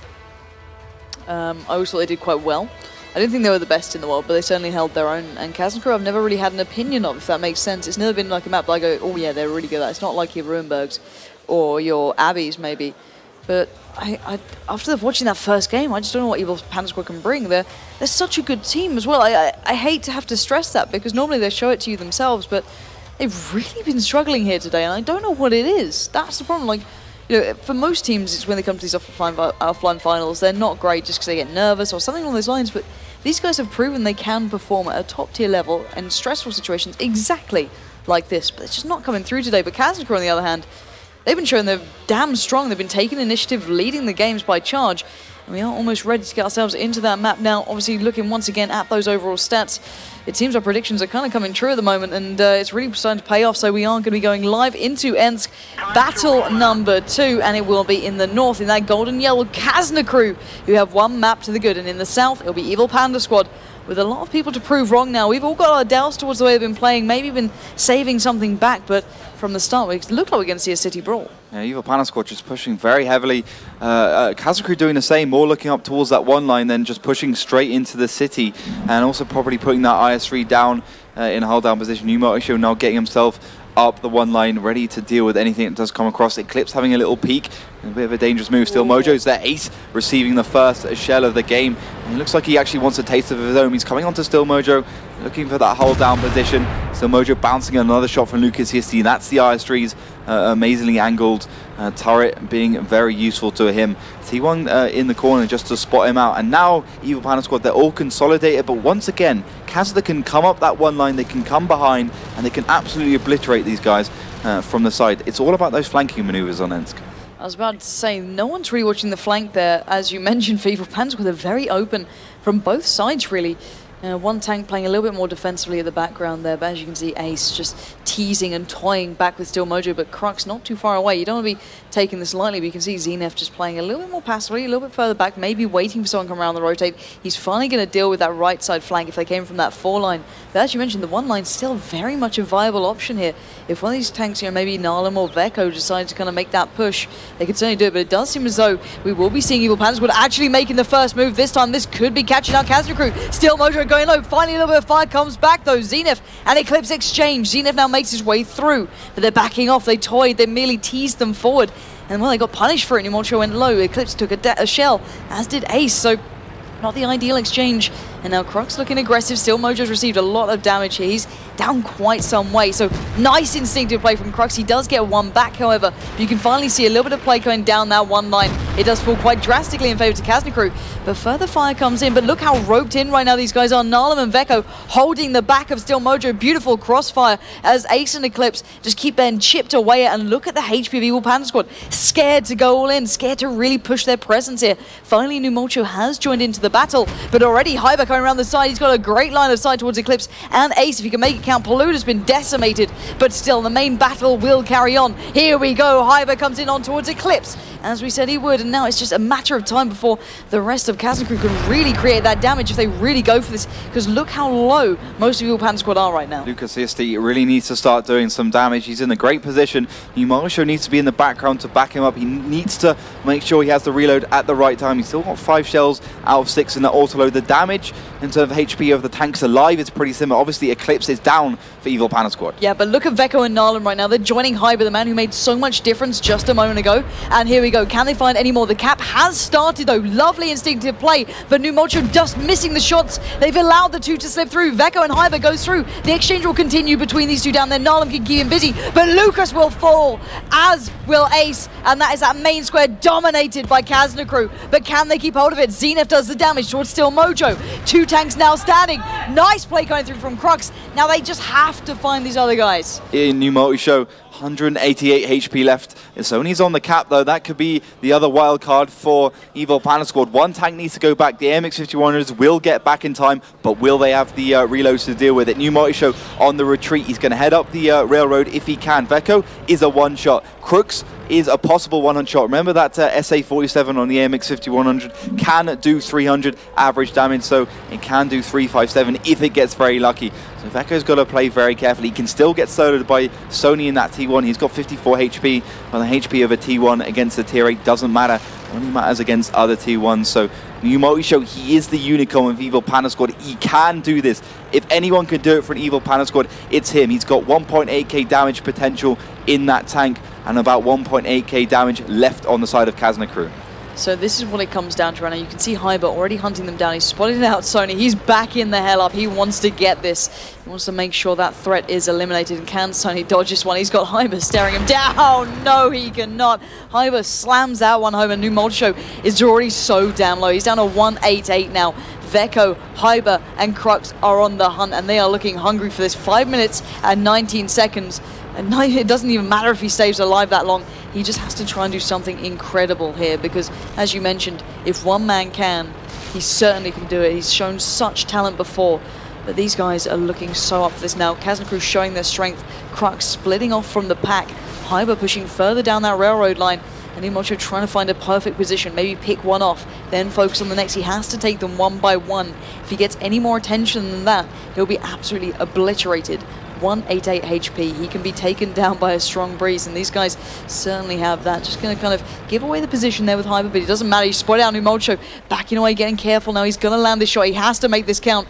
I always thought they did quite well. I didn't think they were the best in the world, but they certainly held their own. And Kazna Crew I've never really had an opinion of, if that makes sense. It's never been like a map that I go, oh yeah, they're really good at. It's not like your Ruinbergs or your Abbeys maybe. But after watching that first game, I just don't know what Evil Panda Squad can bring. They're such a good team as well. I hate to have to stress that, because normally they show it to you themselves, but they've really been struggling here today, and I don't know what it is. That's the problem. Like, you know, for most teams, it's when they come to these offline finals, they're not great just because they get nervous or something along those lines, but these guys have proven they can perform at a top-tier level in stressful situations exactly like this, but it's just not coming through today. But Kazna, on the other hand, they've been showing they're damn strong. They've been taking initiative, leading the games by charge. And we are almost ready to get ourselves into that map now. Obviously, looking once again at those overall stats, it seems our predictions are kind of coming true at the moment, and it's really starting to pay off. So we are going to be going live into Ensk, battle number 2, and it will be in the north, in that golden yellow Kazna crew, who have one map to the good. And in the south, it'll be Evil Panda Squad, with a lot of people to prove wrong now. We've all got our doubts towards the way they've been playing, maybe been saving something back, but from the start, we look like we're going to see a city brawl. Yeah, Evil Panda Squad just pushing very heavily. Kazna crew doing the same, more looking up towards that one line, then just pushing straight into the city, and also probably putting that IS-3 down in a hold down position. Himmelsdorf now getting himself up the one line, ready to deal with anything that does come across. Eclipse having a little peek, a bit of a dangerous move still. Mojo's there, Ace receiving the first shell of the game. And it looks like he actually wants a taste of his own. He's coming onto Still Mojo, looking for that hold down position. Still Mojo bouncing another shot from Lucas Histy. That's the IS-3's amazingly angled turret, being very useful to him. T1 in the corner just to spot him out. And now Evil Panda Squad, they're all consolidated, but once again, Kazna can come up that one line, they can come behind, and they can absolutely obliterate these guys from the side. It's all about those flanking maneuvers on Ensk. I was about to say, no one's really watching the flank there. As you mentioned, for Evil Panda Squad, they're very open from both sides, really. One tank playing a little bit more defensively at the background there, but as you can see, Ace just teasing and toying back with Still Mojo, but Crux not too far away. You don't want to be taking this lightly, but you can see Zenef just playing a little bit more passively, a little bit further back, maybe waiting for someone to come around the rotate. He's finally going to deal with that right side flank if they came from that 4 line. But as you mentioned, the 1 line's still very much a viable option here. If one of these tanks, you know, maybe Narlum or Veko decide to kind of make that push, they could certainly do it, but it does seem as though we will be seeing Evil Panda Squad actually making the first move this time. This could be catching out Kazna crew. Still Mojo going low, finally a little bit of fire comes back though. Zenef and Eclipse exchange. Zenef now makes his way through, but they're backing off. They toyed, they merely teased them forward, and well, they got punished for it. Numocho went low, Eclipse took a shell, as did Ace, so not the ideal exchange. And now Crux looking aggressive. Still Mojo's received a lot of damage here. He's down quite some way. So nice instinctive play from Crux. He does get 1 back, however. But you can finally see a little bit of play going down that 1 line. It does fall quite drastically in favor to Kazna crew. But further fire comes in. But look how roped in right now these guys are. Narlum and Veko holding the back of Still Mojo. Beautiful crossfire as Ace and Eclipse just keep being chipped away at. And look at the HP of Evil Panda Squad. Scared to go all in. Scared to really push their presence here. Finally, Numocho has joined into the battle. But already Hyber coming around the side. He's got a great line of sight towards Eclipse and Ace. If you can make it count, Paluda's been decimated. But still, the main battle will carry on. Here we go. Hyber comes in on towards Eclipse, as we said he would. And now it's just a matter of time before the rest of Kazna crew can really create that damage if they really go for this. Because look how low most of Evil Panda Squad are right now. Lucas Histy really needs to start doing some damage. He's in a great position. Numocho needs to be in the background to back him up. He needs to make sure he has the reload at the right time. He's still got 5 shells out of 6 in that auto load. The damage in terms of HP of the tanks alive is pretty similar. Obviously, Eclipse is down for Evil Panda Squad. Yeah, but look at Veko and Narlum right now. They're joining Hyber, the man who made so much difference just a moment ago. And here we go. Can they find any more? The cap has started, though. Lovely instinctive play, but Numocho just missing the shots. They've allowed the 2 to slip through. Veko and Hyber goes through. The exchange will continue between these 2 down there. Narlum can keep him busy, but Lucas will fall, as will Ace. And that is that main square dominated by Kazna crew. But can they keep hold of it? Zenef does the damage towards Still Mojo. 2 tanks now standing. Nice play going through from Crux. Now they just have to find these other guys. In Numocho, 188 HP left. Sony's on the cap, though. That could be the other wild card for Evil Panda Squad. 1 tank needs to go back. The AMX-5100s will get back in time, but will they have the reloads to deal with it? Numocho on the retreat. He's going to head up the railroad if he can. Veko is a 1-shot. Crux is a possible 100 shot. Remember that SA-47 on the AMX-5100 can do 300 average damage, so it can do 357 if it gets very lucky. So Veko's got to play very carefully. He can still get soloed by Sony in that T1. He's got 54 HP, but the HP of a T1 against the Tier 8 doesn't matter. It only matters against other T1s. So Numocho, he is the unicorn of Evil Panda Squad. He can do this. If anyone could do it for an Evil Panda Squad, it's him. He's got 1.8k damage potential in that tank. and about 1.8k damage left on the side of Kazna crew. So this is what it comes down to right now. You can see Hyber already hunting them down. He's spotted out Sony. He's backing the hell up. He wants to get this. He wants to make sure that threat is eliminated. And can Sony dodge this one? He's got Hyber staring him down. No, he cannot. Hyber slams that one home. And New Show is already so damn low. He's down to 188 now. Veko, Hyber, and Crux are on the hunt, and they are looking hungry for this. 5 minutes and 19 seconds. And it doesn't even matter if he stays alive that long. He just has to try and do something incredible here because, as you mentioned, if one man can, he certainly can do it. He's shown such talent before, but these guys are looking so up for this now. Kazna crew showing their strength. Crux splitting off from the pack. Hyber pushing further down that railroad line. And Imocho trying to find a perfect position, maybe pick one off, then focus on the next. He has to take them one by one. If he gets any more attention than that, he'll be absolutely obliterated. 188 HP. He can be taken down by a strong breeze, and these guys certainly have that. Just going to kind of give away the position there with Hyber, but it doesn't matter. He's spotted out Imocho, backing away, getting careful now. He's going to land this shot. He has to make this count.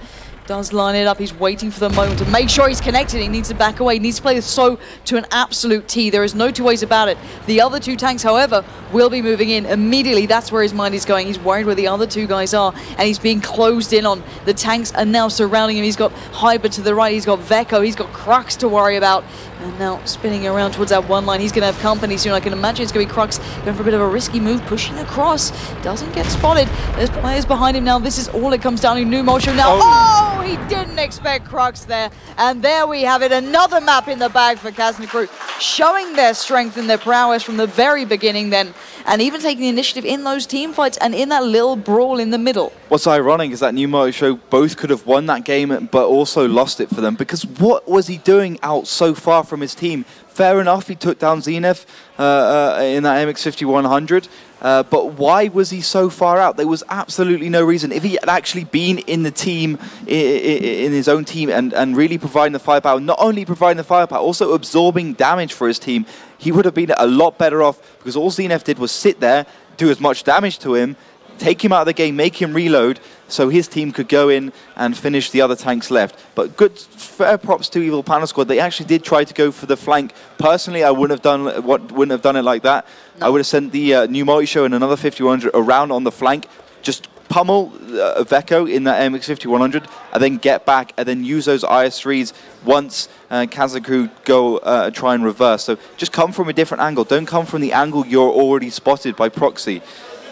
Does line it up. He's waiting for the moment to make sure he's connected. He needs to back away. He needs to play this so to an absolute T. There is no two ways about it. The other two tanks, however, will be moving in immediately. That's where his mind is going. He's worried where the other two guys are, and he's being closed in on. The tanks are now surrounding him. He's got Hyber to the right. He's got Veko. He's got Crux to worry about. And now spinning around towards that one line. He's going to have company soon. I can imagine it's going to be Crux going for a bit of a risky move, pushing across. Doesn't get spotted. There's players behind him now. This is all it comes down to. New Motion now. Oh, he didn't expect Crux there. And there we have it. Another map in the bag for Kazna crew, showing their strength and their prowess from the very beginning then. And even taking the initiative in those team fights and in that little brawl in the middle. What's ironic is that New Motor Show both could have won that game, but also lost it for them, because what was he doing out so far from his team? Fair enough, he took down Zenith in that MX-5100, but why was he so far out? There was absolutely no reason. If he had actually been in the team, in his own team, and really providing the firepower, not only providing the firepower, also absorbing damage for his team, he would have been a lot better off, because all Zenith did was sit there, do as much damage to him, take him out of the game, make him reload, so his team could go in and finish the other tanks left. But good, fair props to Evil Panda Squad. They actually did try to go for the flank. Personally, I wouldn't have done it like that. No. I would have sent the New Multi Show and another 5100 around on the flank, just pummel Veko in that MX-5100, and then get back, and then use those IS-3s once Kazna crew go try and reverse. So just come from a different angle. Don't come from the angle you're already spotted by proxy.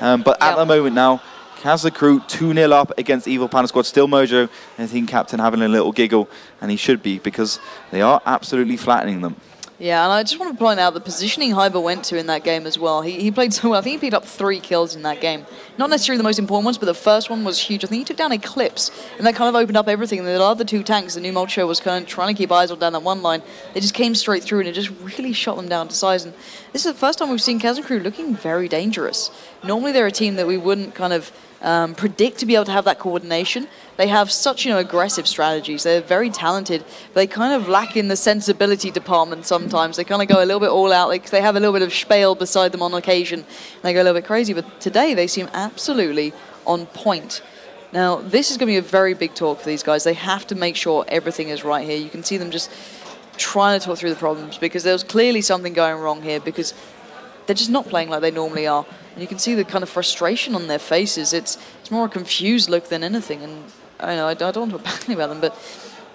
But at the moment now, Kazna crew 2-0 up against Evil Panda Squad. Still Mojo and team captain having a little giggle, and he should be, because they are absolutely flattening them. Yeah, and I just want to point out the positioning Hyber went to in that game as well. He played so well. I think he picked up 3 kills in that game. Not necessarily the most important ones, but the first one was huge. I think he took down Eclipse, and that kind of opened up everything. And the other 2 tanks, the New Mulcho was kind of trying to keep eyes on down that one line. They just came straight through, and it just really shot them down to size. And this is the first time we've seen Kazna crew looking very dangerous. Normally they're a team that we wouldn't kind of predict to be able to have that coordination. They have such, aggressive strategies. They're very talented, but they kind of lack in the sensibility department sometimes. They kind of go a little bit all out. They have a little bit of Spale beside them on occasion, and they go a little bit crazy, but today they seem absolutely on point. Now, this is going to be a very big talk for these guys. They have to make sure everything is right here. You can see them just trying to talk through the problems, because there's clearly something going wrong here, because they're just not playing like they normally are. And you can see the kind of frustration on their faces. It's more a confused look than anything. And I don't want to talk badly about them, but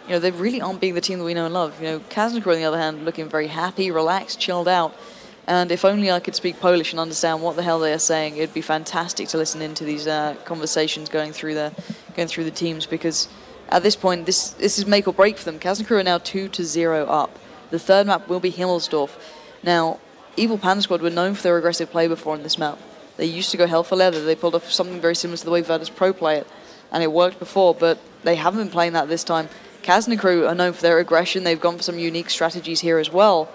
they really aren't being the team that we know and love. Kazna crew, on the other hand, looking very happy, relaxed, chilled out. And if only I could speak Polish and understand what the hell they are saying, it'd be fantastic to listen into these conversations going through the teams, because at this point, this is make or break for them. Kazna crew are now 2-0 up. The third map will be Himmelsdorf. Now, Evil Panda Squad were known for their aggressive play before on this map. They used to go hell for leather. They pulled off something very similar to the way Virtus Pro play it, and it worked before, but they haven't been playing that this time. Kazna crew are known for their aggression. They've gone for some unique strategies here as well.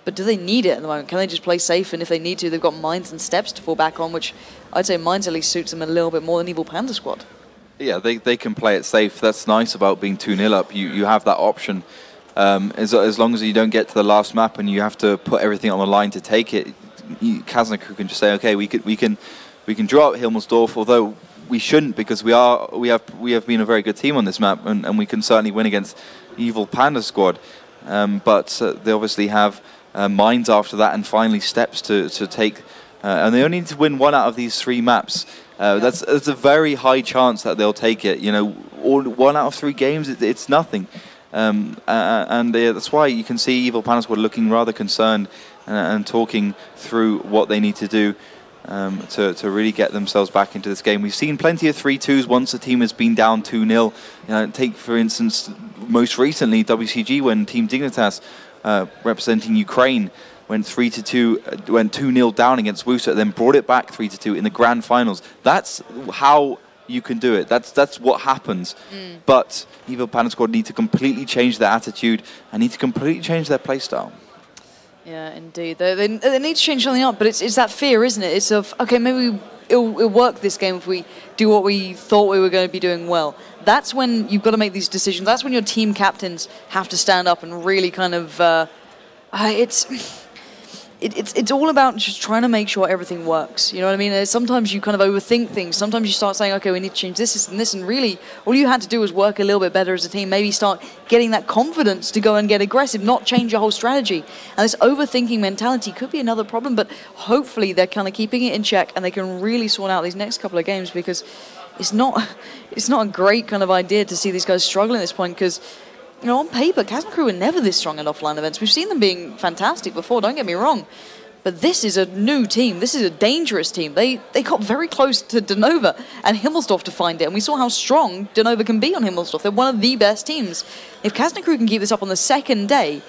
But do they need it at the moment? Can they just play safe? And if they need to, they've got mines and steps to fall back on, which I'd say mines at least suits them a little bit more than Evil Panda Squad. Yeah, they can play it safe. That's nice about being 2-0 up. You have that option. As long as you don't get to the last map and you have to put everything on the line to take it, Kazna crew can just say, okay, we can draw out Himmelsdorf, although we shouldn't, because we have been a very good team on this map, and we can certainly win against Evil Panda Squad. But they obviously have minds after that, and finally steps to take. And they only need to win 1 out of these 3 maps. That's a very high chance that they'll take it. You know, 1 out of 3 games, it's nothing. And that's why you can see Evil Panda Squad looking rather concerned and talking through what they need to do to really get themselves back into this game. We've seen plenty of 3-2s once the team has been down 2-0. You know, take, for instance, most recently WCG when Team Dignitas, representing Ukraine, went 3-2, went 2-0 down against Wusa, then brought it back 3-2 in the grand finals. That's how you can do it. That's what happens. But Evil Panda Squad need to completely change their attitude and need to completely change their playstyle. Yeah, indeed. They need to change something up, but it's that fear, isn't it? It's of, okay, maybe it'll work this game if we do what we thought we were going to be doing well. That's when you've got to make these decisions. That's when your team captains have to stand up and really kind of... It's all about just trying to make sure everything works. You know what I mean? Sometimes you kind of overthink things. Sometimes you start saying, okay, we need to change this and this, and really all you had to do was work a little bit better as a team, maybe start getting that confidence to go and get aggressive, not change your whole strategy. And this overthinking mentality could be another problem, but hopefully they're kind of keeping it in check and they can really sort out these next couple of games, because it's not a great kind of idea to see these guys struggling at this point, because you know, on paper, Kazna Crew are never this strong at offline events. We've seen them being fantastic before, don't get me wrong. But this is a new team. This is a dangerous team. They got very close to Denova and Himmelsdorf to find it. And we saw how strong Denova can be on Himmelsdorf. They're one of the best teams. If Kazna Crew can keep this up on the second day,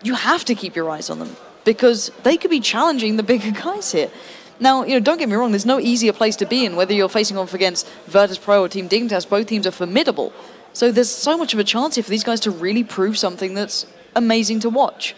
you have to keep your eyes on them, because they could be challenging the bigger guys here. Now, you know, don't get me wrong, there's no easier place to be in, whether you're facing off against Virtus Pro or Team Dignitas. Both teams are formidable. So there's so much of a chance here for these guys to really prove something that's amazing to watch.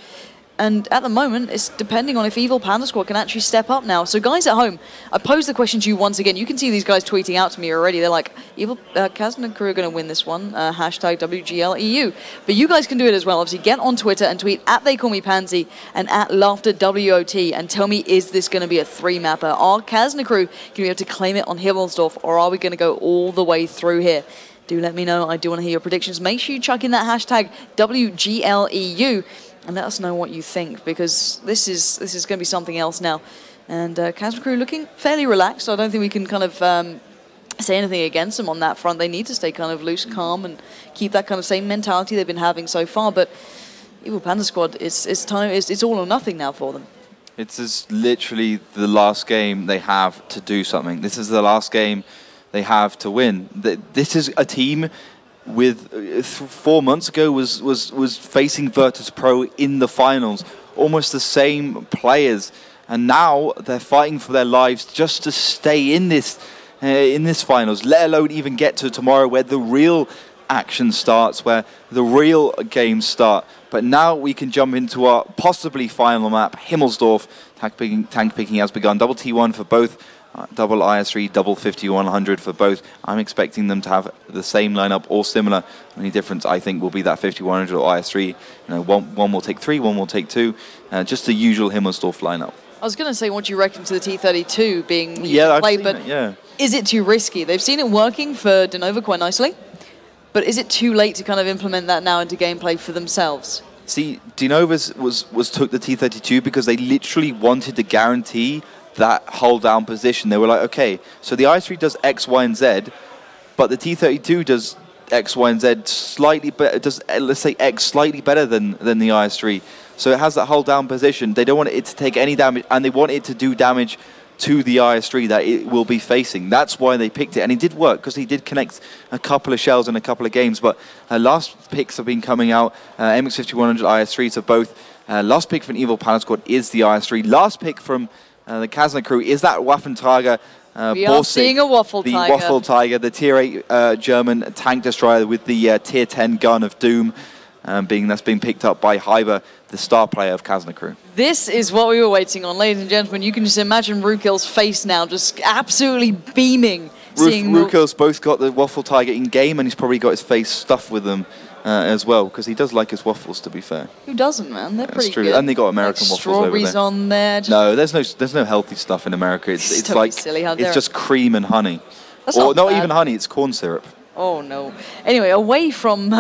And at the moment, it's depending on if Evil Panda Squad can actually step up now. So guys at home, I pose the question to you once again. You can see these guys tweeting out to me already. They're like, Kazna Crew are going to win this one, hashtag WGL EU. But you guys can do it as well. Obviously, get on Twitter and tweet at TheyCallMePansy and at LaughterWOT and tell me, is this going to be a 3-mapper? Are Kazna Crew going to be able to claim it on Himmelsdorf, or are we going to go all the way through here? Do let me know. I do want to hear your predictions. Make sure you chuck in that hashtag WGLEU and let us know what you think, because this is going to be something else now. And Kazna Crew looking fairly relaxed. I don't think we can kind of say anything against them on that front. They need to stay kind of loose, calm, and keep that kind of same mentality they've been having so far. But Evil Panda Squad, it's all or nothing now for them. It's literally the last game they have to do something. This is the last game they have to win. This is a team with 4 months ago was facing Virtus Pro in the finals, almost the same players, and now they're fighting for their lives just to stay in this finals, let alone even get to tomorrow where the real action starts, where the real games start. But now we can jump into our possibly final map, Himmelsdorf. Tank picking has begun. Double T1 for both. Double IS3, double 5100 for both. I'm expecting them to have the same lineup or similar. The only difference, I think, will be that 5100 or IS3. You know, one will take 3, one will take 2. Just the usual Himmelsdorf lineup. I was going to say, what do you reckon to the T32 being played, but is it too risky? They've seen it working for Denova quite nicely, but is it too late to kind of implement that now into gameplay for themselves? See, Denova's took the T32 because they literally wanted to guarantee that hold down position. They were like, okay, so the IS3 does X, Y, and Z, but the T32 does X, Y, and Z slightly better, does, let's say, X slightly better than the IS3. So it has that hold down position. They don't want it to take any damage, and they want it to do damage to the IS3 that it will be facing. That's why they picked it, and it did work, because he did connect a couple of shells in a couple of games, but last picks have been coming out, MX5100 IS3, so both. Last pick from Evil Panda Squad is the IS3. Last pick from the Kazna Crew is that Waffentiger. We are seeing a Waffle Tiger. The Waffle Tiger, the Tier 8 German tank destroyer with the Tier 10 gun of Doom, that's being picked up by Hyber, the star player of Kazna Crew. This is what we were waiting on, ladies and gentlemen. You can just imagine Rukil's face now, just absolutely beaming. Rukil's both got the Waffle Tiger in game, and he's probably got his face stuffed with them as well, because he does like his waffles, to be fair. Who doesn't, man? They're pretty true. good. And they got American waffles over there. Strawberries on there. No, there's no healthy stuff in America. It's like silly, it's just cream and honey. That's or not bad. Even honey, it's corn syrup. Oh no. Anyway, away from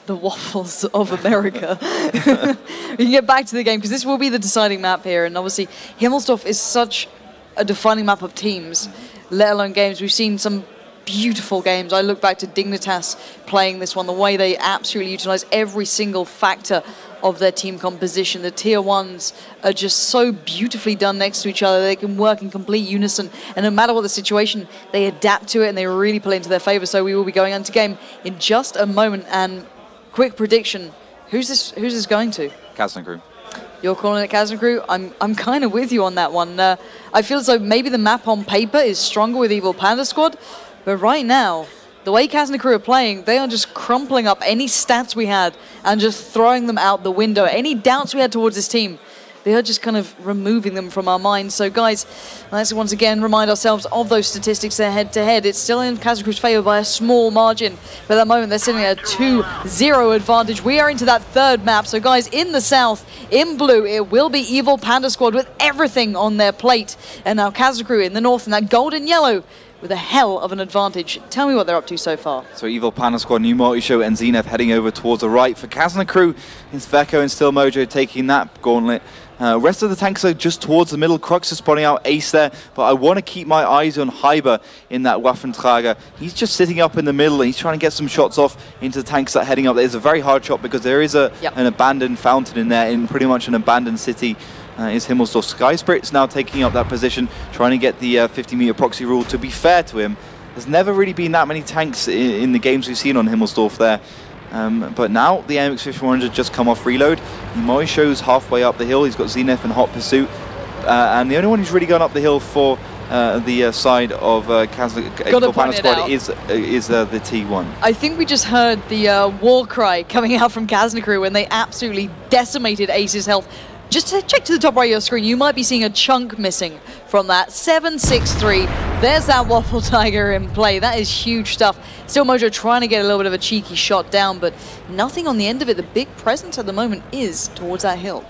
the waffles of America. We can get back to the game because this will be the deciding map here, and obviously Himmelsdorf is such a defining map of teams, let alone games. We've seen some beautiful games. I look back to Dignitas playing this one, the way they absolutely utilize every single factor of their team composition. The tier ones are just so beautifully done next to each other. They can work in complete unison, and no matter what the situation, they adapt to it and they really play into their favor. So we will be going into game in just a moment. And quick prediction: who's this going to? Kazna Crew. You're calling it Kazna Crew? I'm kind of with you on that one. I feel as though maybe the map on paper is stronger with Evil Panda Squad, but right now, the way Kazna Crew are playing, they are just crumpling up any stats we had and just throwing them out the window. Any doubts we had towards this team, they are just kind of removing them from our minds. So guys, let's once again remind ourselves of those statistics there head-to-head. It's still in Kazna Crew's favor by a small margin. But at the moment, they're sitting at a 2-0 advantage. We are into that third map. So guys, in the south, in blue, it will be Evil Panda Squad with everything on their plate. And now Kazna Crew in the north in that golden yellow with a hell of an advantage. Tell me what they're up to so far. So Evil Panda Squad, New Multi-Show and Zenith heading over towards the right. For Kazna Crew, it's Veko and Still Mojo taking that gauntlet. Rest of the tanks are just towards the middle. Crux is spotting out Ace there, but I want to keep my eyes on Hyber in that Waffentrager. He's just sitting up in the middle and he's trying to get some shots off into the tanks that are heading up. There's a very hard shot because there is an abandoned fountain in there, in pretty much an abandoned city. Is Himmelsdorf. Sky Spirit's now taking up that position, trying to get the 50-meter proxy rule. To be fair to him, there's never really been that many tanks in the games we've seen on Himmelsdorf there. But now the AMX 5100 just come off reload. Moi shows halfway up the hill. He's got Zenith and Hot Pursuit. And the only one who's really gone up the hill for the side of Panda Squad is the T1. I think we just heard the war cry coming out from Kazna Crew when they absolutely decimated Ace's health. Just to check to the top right of your screen, you might be seeing a chunk missing from that. 763. There's that Waffle Tiger in play. That is huge stuff. Still Mojo trying to get a little bit of a cheeky shot down, but nothing on the end of it. The big presence at the moment is towards that hill.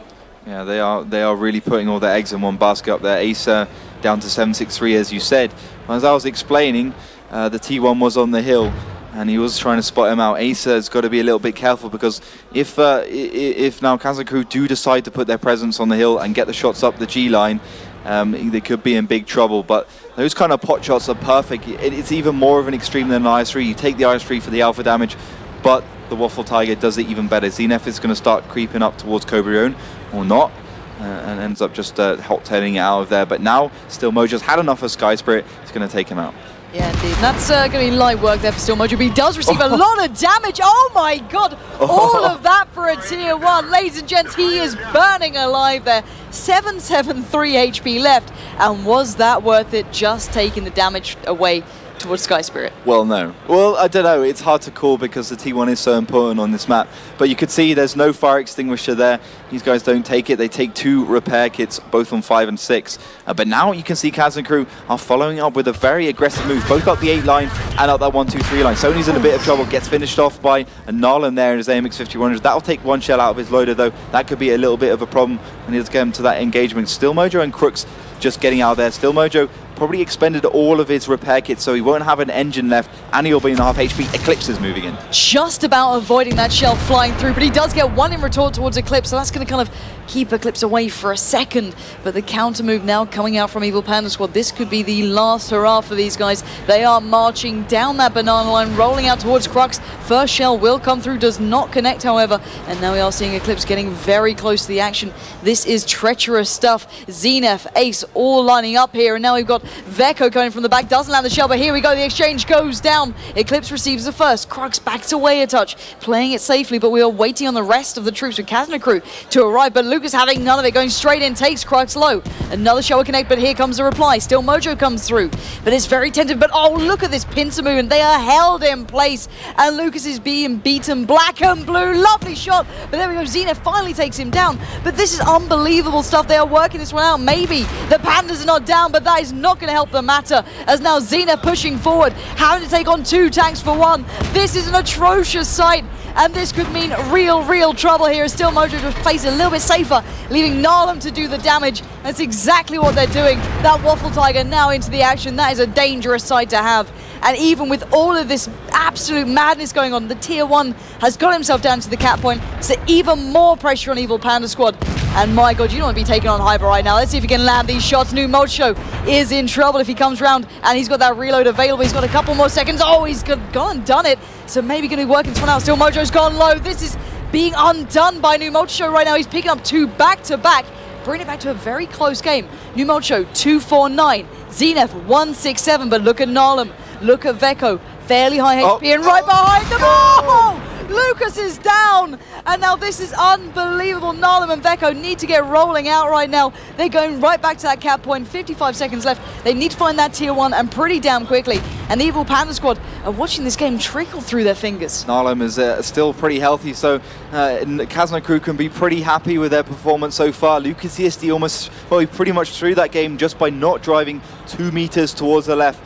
Yeah, they are really putting all their eggs in one basket up there. Ace down to 763, as you said. As I was explaining, the T1 was on the hill, and he was trying to spot him out. Ace has got to be a little bit careful because if now Kazna Crew do decide to put their presence on the hill and get the shots up the G line, they could be in big trouble. But those kind of pot shots are perfect. It's even more of an extreme than an IS-3. You take the IS-3 for the alpha damage, but the Waffle Tiger does it even better. Zenith is going to start creeping up towards Cobrion, or not, and ends up just hot-tailing it out of there. But now, Still Mojo's had enough of Sky Spirit. He's going to take him out. Yeah, indeed. And that's going to be light work there for Still Mojo, but he does receive a lot of damage. Oh my god! All of that for a tier 1. Ladies and gents, he is burning alive there. 773 HP left. And was that worth it, just taking the damage away towards Sky Spirit? Well, no. Well, I don't know. It's hard to call because the T1 is so important on this map. But you could see there's no fire extinguisher there. These guys don't take it. They take 2 repair kits, both on 5 and 6. But now you can see Kazna Crew are following up with a very aggressive move, both up the 8 line and up that 1-2-3 line. Sony's in a bit of trouble, gets finished off by a Nolan there in his AMX 5100. That'll take 1 shell out of his loader, though. That could be a little bit of a problem when he does get him to that engagement. Still Mojo and Crooks just getting out there. Still Mojo probably expended all of his repair kits, so he won't have an engine left, and he'll be in half HP. Eclipse is moving in. Just about avoiding that shell flying through, but he does get 1 in retort towards Eclipse, so that's going to kind of keep Eclipse away for a second. But the counter move now coming out from Evil Panda Squad. This could be the last hurrah for these guys. They are marching down that banana line, rolling out towards Crux. First shell will come through, does not connect, however, and now we are seeing Eclipse getting very close to the action. This is treacherous stuff. Zenith, Ace, all lining up here, and now we've got Veko coming from the back, doesn't land the shell, but here we go, the exchange goes down. Eclipse receives the first, Crux backs away a touch, playing it safely, but we are waiting on the rest of the troops with Kazna Crew to arrive, but Lucas having none of it, going straight in, takes Crux low. Another shell will connect, but here comes the reply. Still Mojo comes through, but it's very tentative, but oh, look at this pincer movement. They are held in place, and Lucas is being beaten black and blue. Lovely shot, but there we go, Zenith finally takes him down, but this is unbelievable stuff. They are working this one out. Maybe the Pandas are not down, but that is not going to help the matter, as now Zenith pushing forward, having to take on 2 tanks for 1. This is an atrocious sight, and this could mean real trouble here. Still Mojo just plays a little bit safer, leaving Narlum to do the damage. That's exactly what they're doing. That Waffle Tiger now into the action. That is a dangerous sight to have. And even with all of this absolute madness going on, the Tier 1 has got himself down to the cap point, so even more pressure on Evil Panda Squad. And my God, you don't want to be taking on Hyper right now. Let's see if he can land these shots. New Mocho is in trouble if he comes round, and he's got that reload available. He's got a couple more seconds. Oh, he's gone and done it. So maybe going to be working this one out. Still, Mojo's gone low. This is being undone by New Mocho right now. He's picking up 2 back-to-back, bringing it back to a very close game. New Mocho 249, Zenef 167, but look at Narlum, look at Veko, fairly high HP, and right behind them. Oh! Lucas is down, and now this is unbelievable. Narlum and Veko need to get rolling out right now. They're going right back to that cap point, 55 seconds left. They need to find that Tier 1, and pretty damn quickly. And the Evil Panda Squad are watching this game trickle through their fingers. Narlum is still pretty healthy, so Kazna crew can be pretty happy with their performance so far. Lucas ESD almost, well, he pretty much threw that game just by not driving 2 meters towards the left.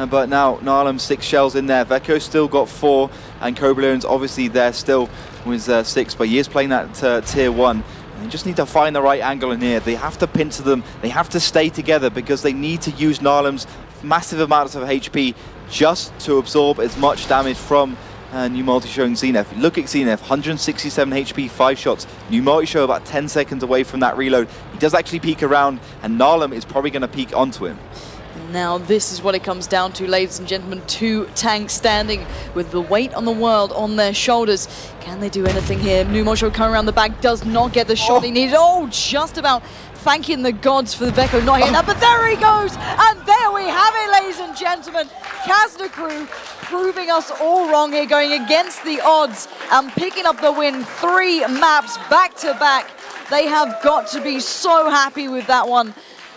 But now Narlum 6 shells in there. Veko still got 4, and Kobler's obviously there still with 6, but he is playing that Tier 1. They just need to find the right angle in here. They have to pincer them. They have to stay together because they need to use Narlum's massive amounts of HP just to absorb as much damage from New Multi-Show and Zenef. Look at Zenef, 167 HP, 5 shots. New Multi-Show about 10 seconds away from that reload. He does actually peek around, and Narlum is probably going to peek onto him. Now this is what it comes down to, ladies and gentlemen. 2 tanks standing with the weight on the world on their shoulders. Can they do anything here? New Mocho coming around the back, does not get the shot he needed. Oh, just about thanking the gods for the Veko not hitting that, but there he goes! And there we have it, ladies and gentlemen. Kazna crew proving us all wrong here, going against the odds and picking up the win. 3 maps back to back. They have got to be so happy with that one.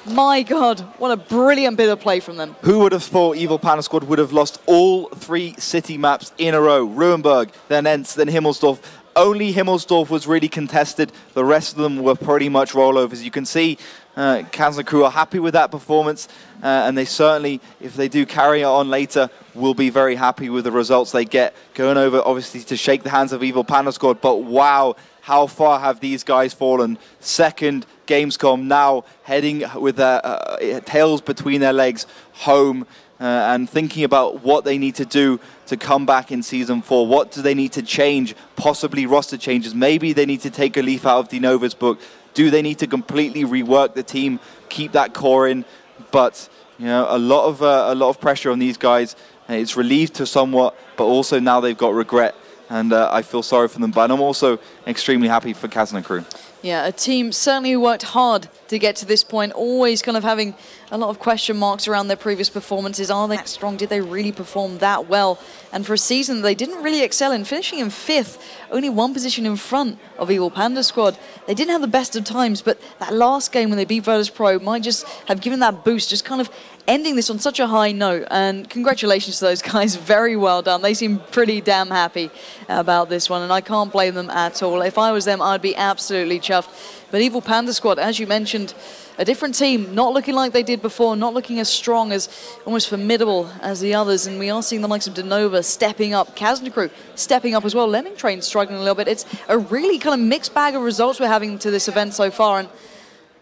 My God, what a brilliant bit of play from them. Who would have thought Evil Panda Squad would have lost all 3 city maps in a row? Ruinberg, then Ensk, then Himmelsdorf. Only Himmelsdorf was really contested. The rest of them were pretty much rollovers. You can see Kazna crew are happy with that performance, and they certainly, if they do carry it on later, will be very happy with the results they get. Going over, obviously, to shake the hands of Evil Panda Squad, but wow, how far have these guys fallen? Second Gamescom, now heading with their tails between their legs home, and thinking about what they need to do to come back in Season 4. What do they need to change? Possibly roster changes. Maybe they need to take a leaf out of Dinova's book. Do they need to completely rework the team, keep that core in? But you know, a lot of pressure on these guys. It's relieved to somewhat, but also now they've got regret. And I feel sorry for them, but I'm also extremely happy for Kazna crew. Yeah, a team certainly who worked hard to get to this point, always kind of having a lot of question marks around their previous performances. Are they that strong? Did they really perform that well? And for a season they didn't really excel in, finishing in 5th, only 1 position in front of Evil Panda Squad. They didn't have the best of times, but that last game when they beat Virtus Pro might just have given that boost, just kind of ending this on such a high note. And congratulations to those guys, very well done. They seem pretty damn happy about this one, and I can't blame them at all. If I was them, I'd be absolutely chuffed. But Evil Panda Squad, as you mentioned, a different team, not looking like they did before, not looking as strong, as almost formidable as the others. And we are seeing the likes of Denova stepping up, Kazna crew stepping up as well, Lemming Train struggling a little bit. It's a really kind of mixed bag of results we're having to this event so far, and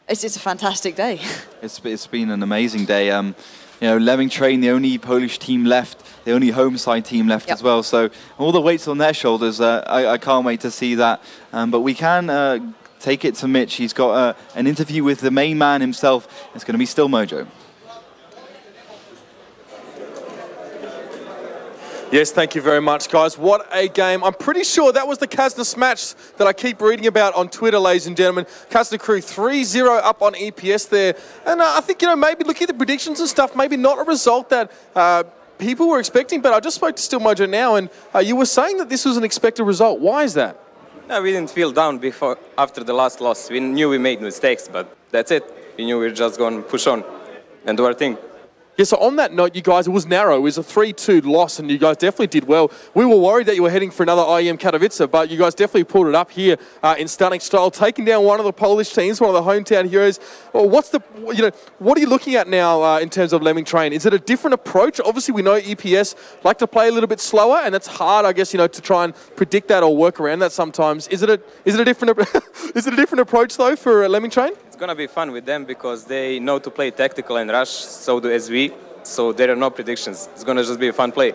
it's a fantastic day. It's been an amazing day. You know, Lemming Train, the only Polish team left, the only home side team left as well. So all the weight's on their shoulders. I can't wait to see that. But we can take it to Mitch. He's got an interview with the main man himself. It's going to be Still Mojo. Yes, thank you very much, guys. What a game. I'm pretty sure that was the Kazna smash that I keep reading about on Twitter, ladies and gentlemen. Kazna crew 3-0 up on EPS there. And I think, you know, maybe looking at the predictions and stuff, maybe not a result that people were expecting, but I just spoke to Still Mojo now, and you were saying that this was an expected result. Why is that? No, we didn't feel down after the last loss. We knew we made mistakes, but that's it. We knew we were just going to push on and do our thing. Yeah, so on that note, you guys, it was narrow. It was a 3-2 loss, and you guys definitely did well. We were worried that you were heading for another IEM Katowice, but you guys definitely pulled it up here in stunning style, taking down one of the Polish teams, one of the hometown heroes. Well, what are you looking at now in terms of Lemming Train? Is it a different approach? Obviously, we know EPS like to play a little bit slower, and it's hard, I guess, you know, to try and predict that or work around that sometimes. Is it a different is it a different approach though for Lemming Train? It's gonna be fun with them because they know to play tactical and rush. So do as we. so there are no predictions. It's going to just be a fun play.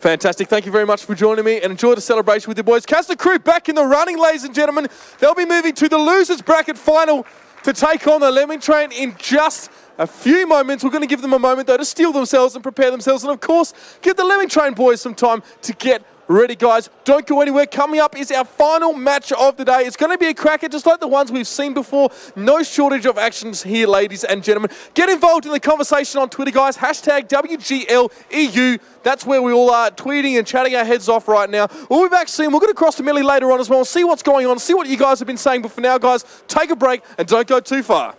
Fantastic. Thank you very much for joining me and enjoy the celebration with your boys. Kazna crew back in the running, ladies and gentlemen. They'll be moving to the losers bracket final to take on the Lemming Train in just a few moments. We're going to give them a moment, though, to steel themselves and prepare themselves. And, of course, give the Lemming Train boys some time to get ready, guys. Don't go anywhere. Coming up is our final match of the day. It's going to be a cracker, just like the ones we've seen before. No shortage of actions here, ladies and gentlemen. Get involved in the conversation on Twitter, guys. Hashtag WGLEU. That's where we all are tweeting and chatting our heads off right now. We'll be back soon. We're going to cross to Millie later on as well, see what's going on, see what you guys have been saying. But for now, guys, take a break and don't go too far.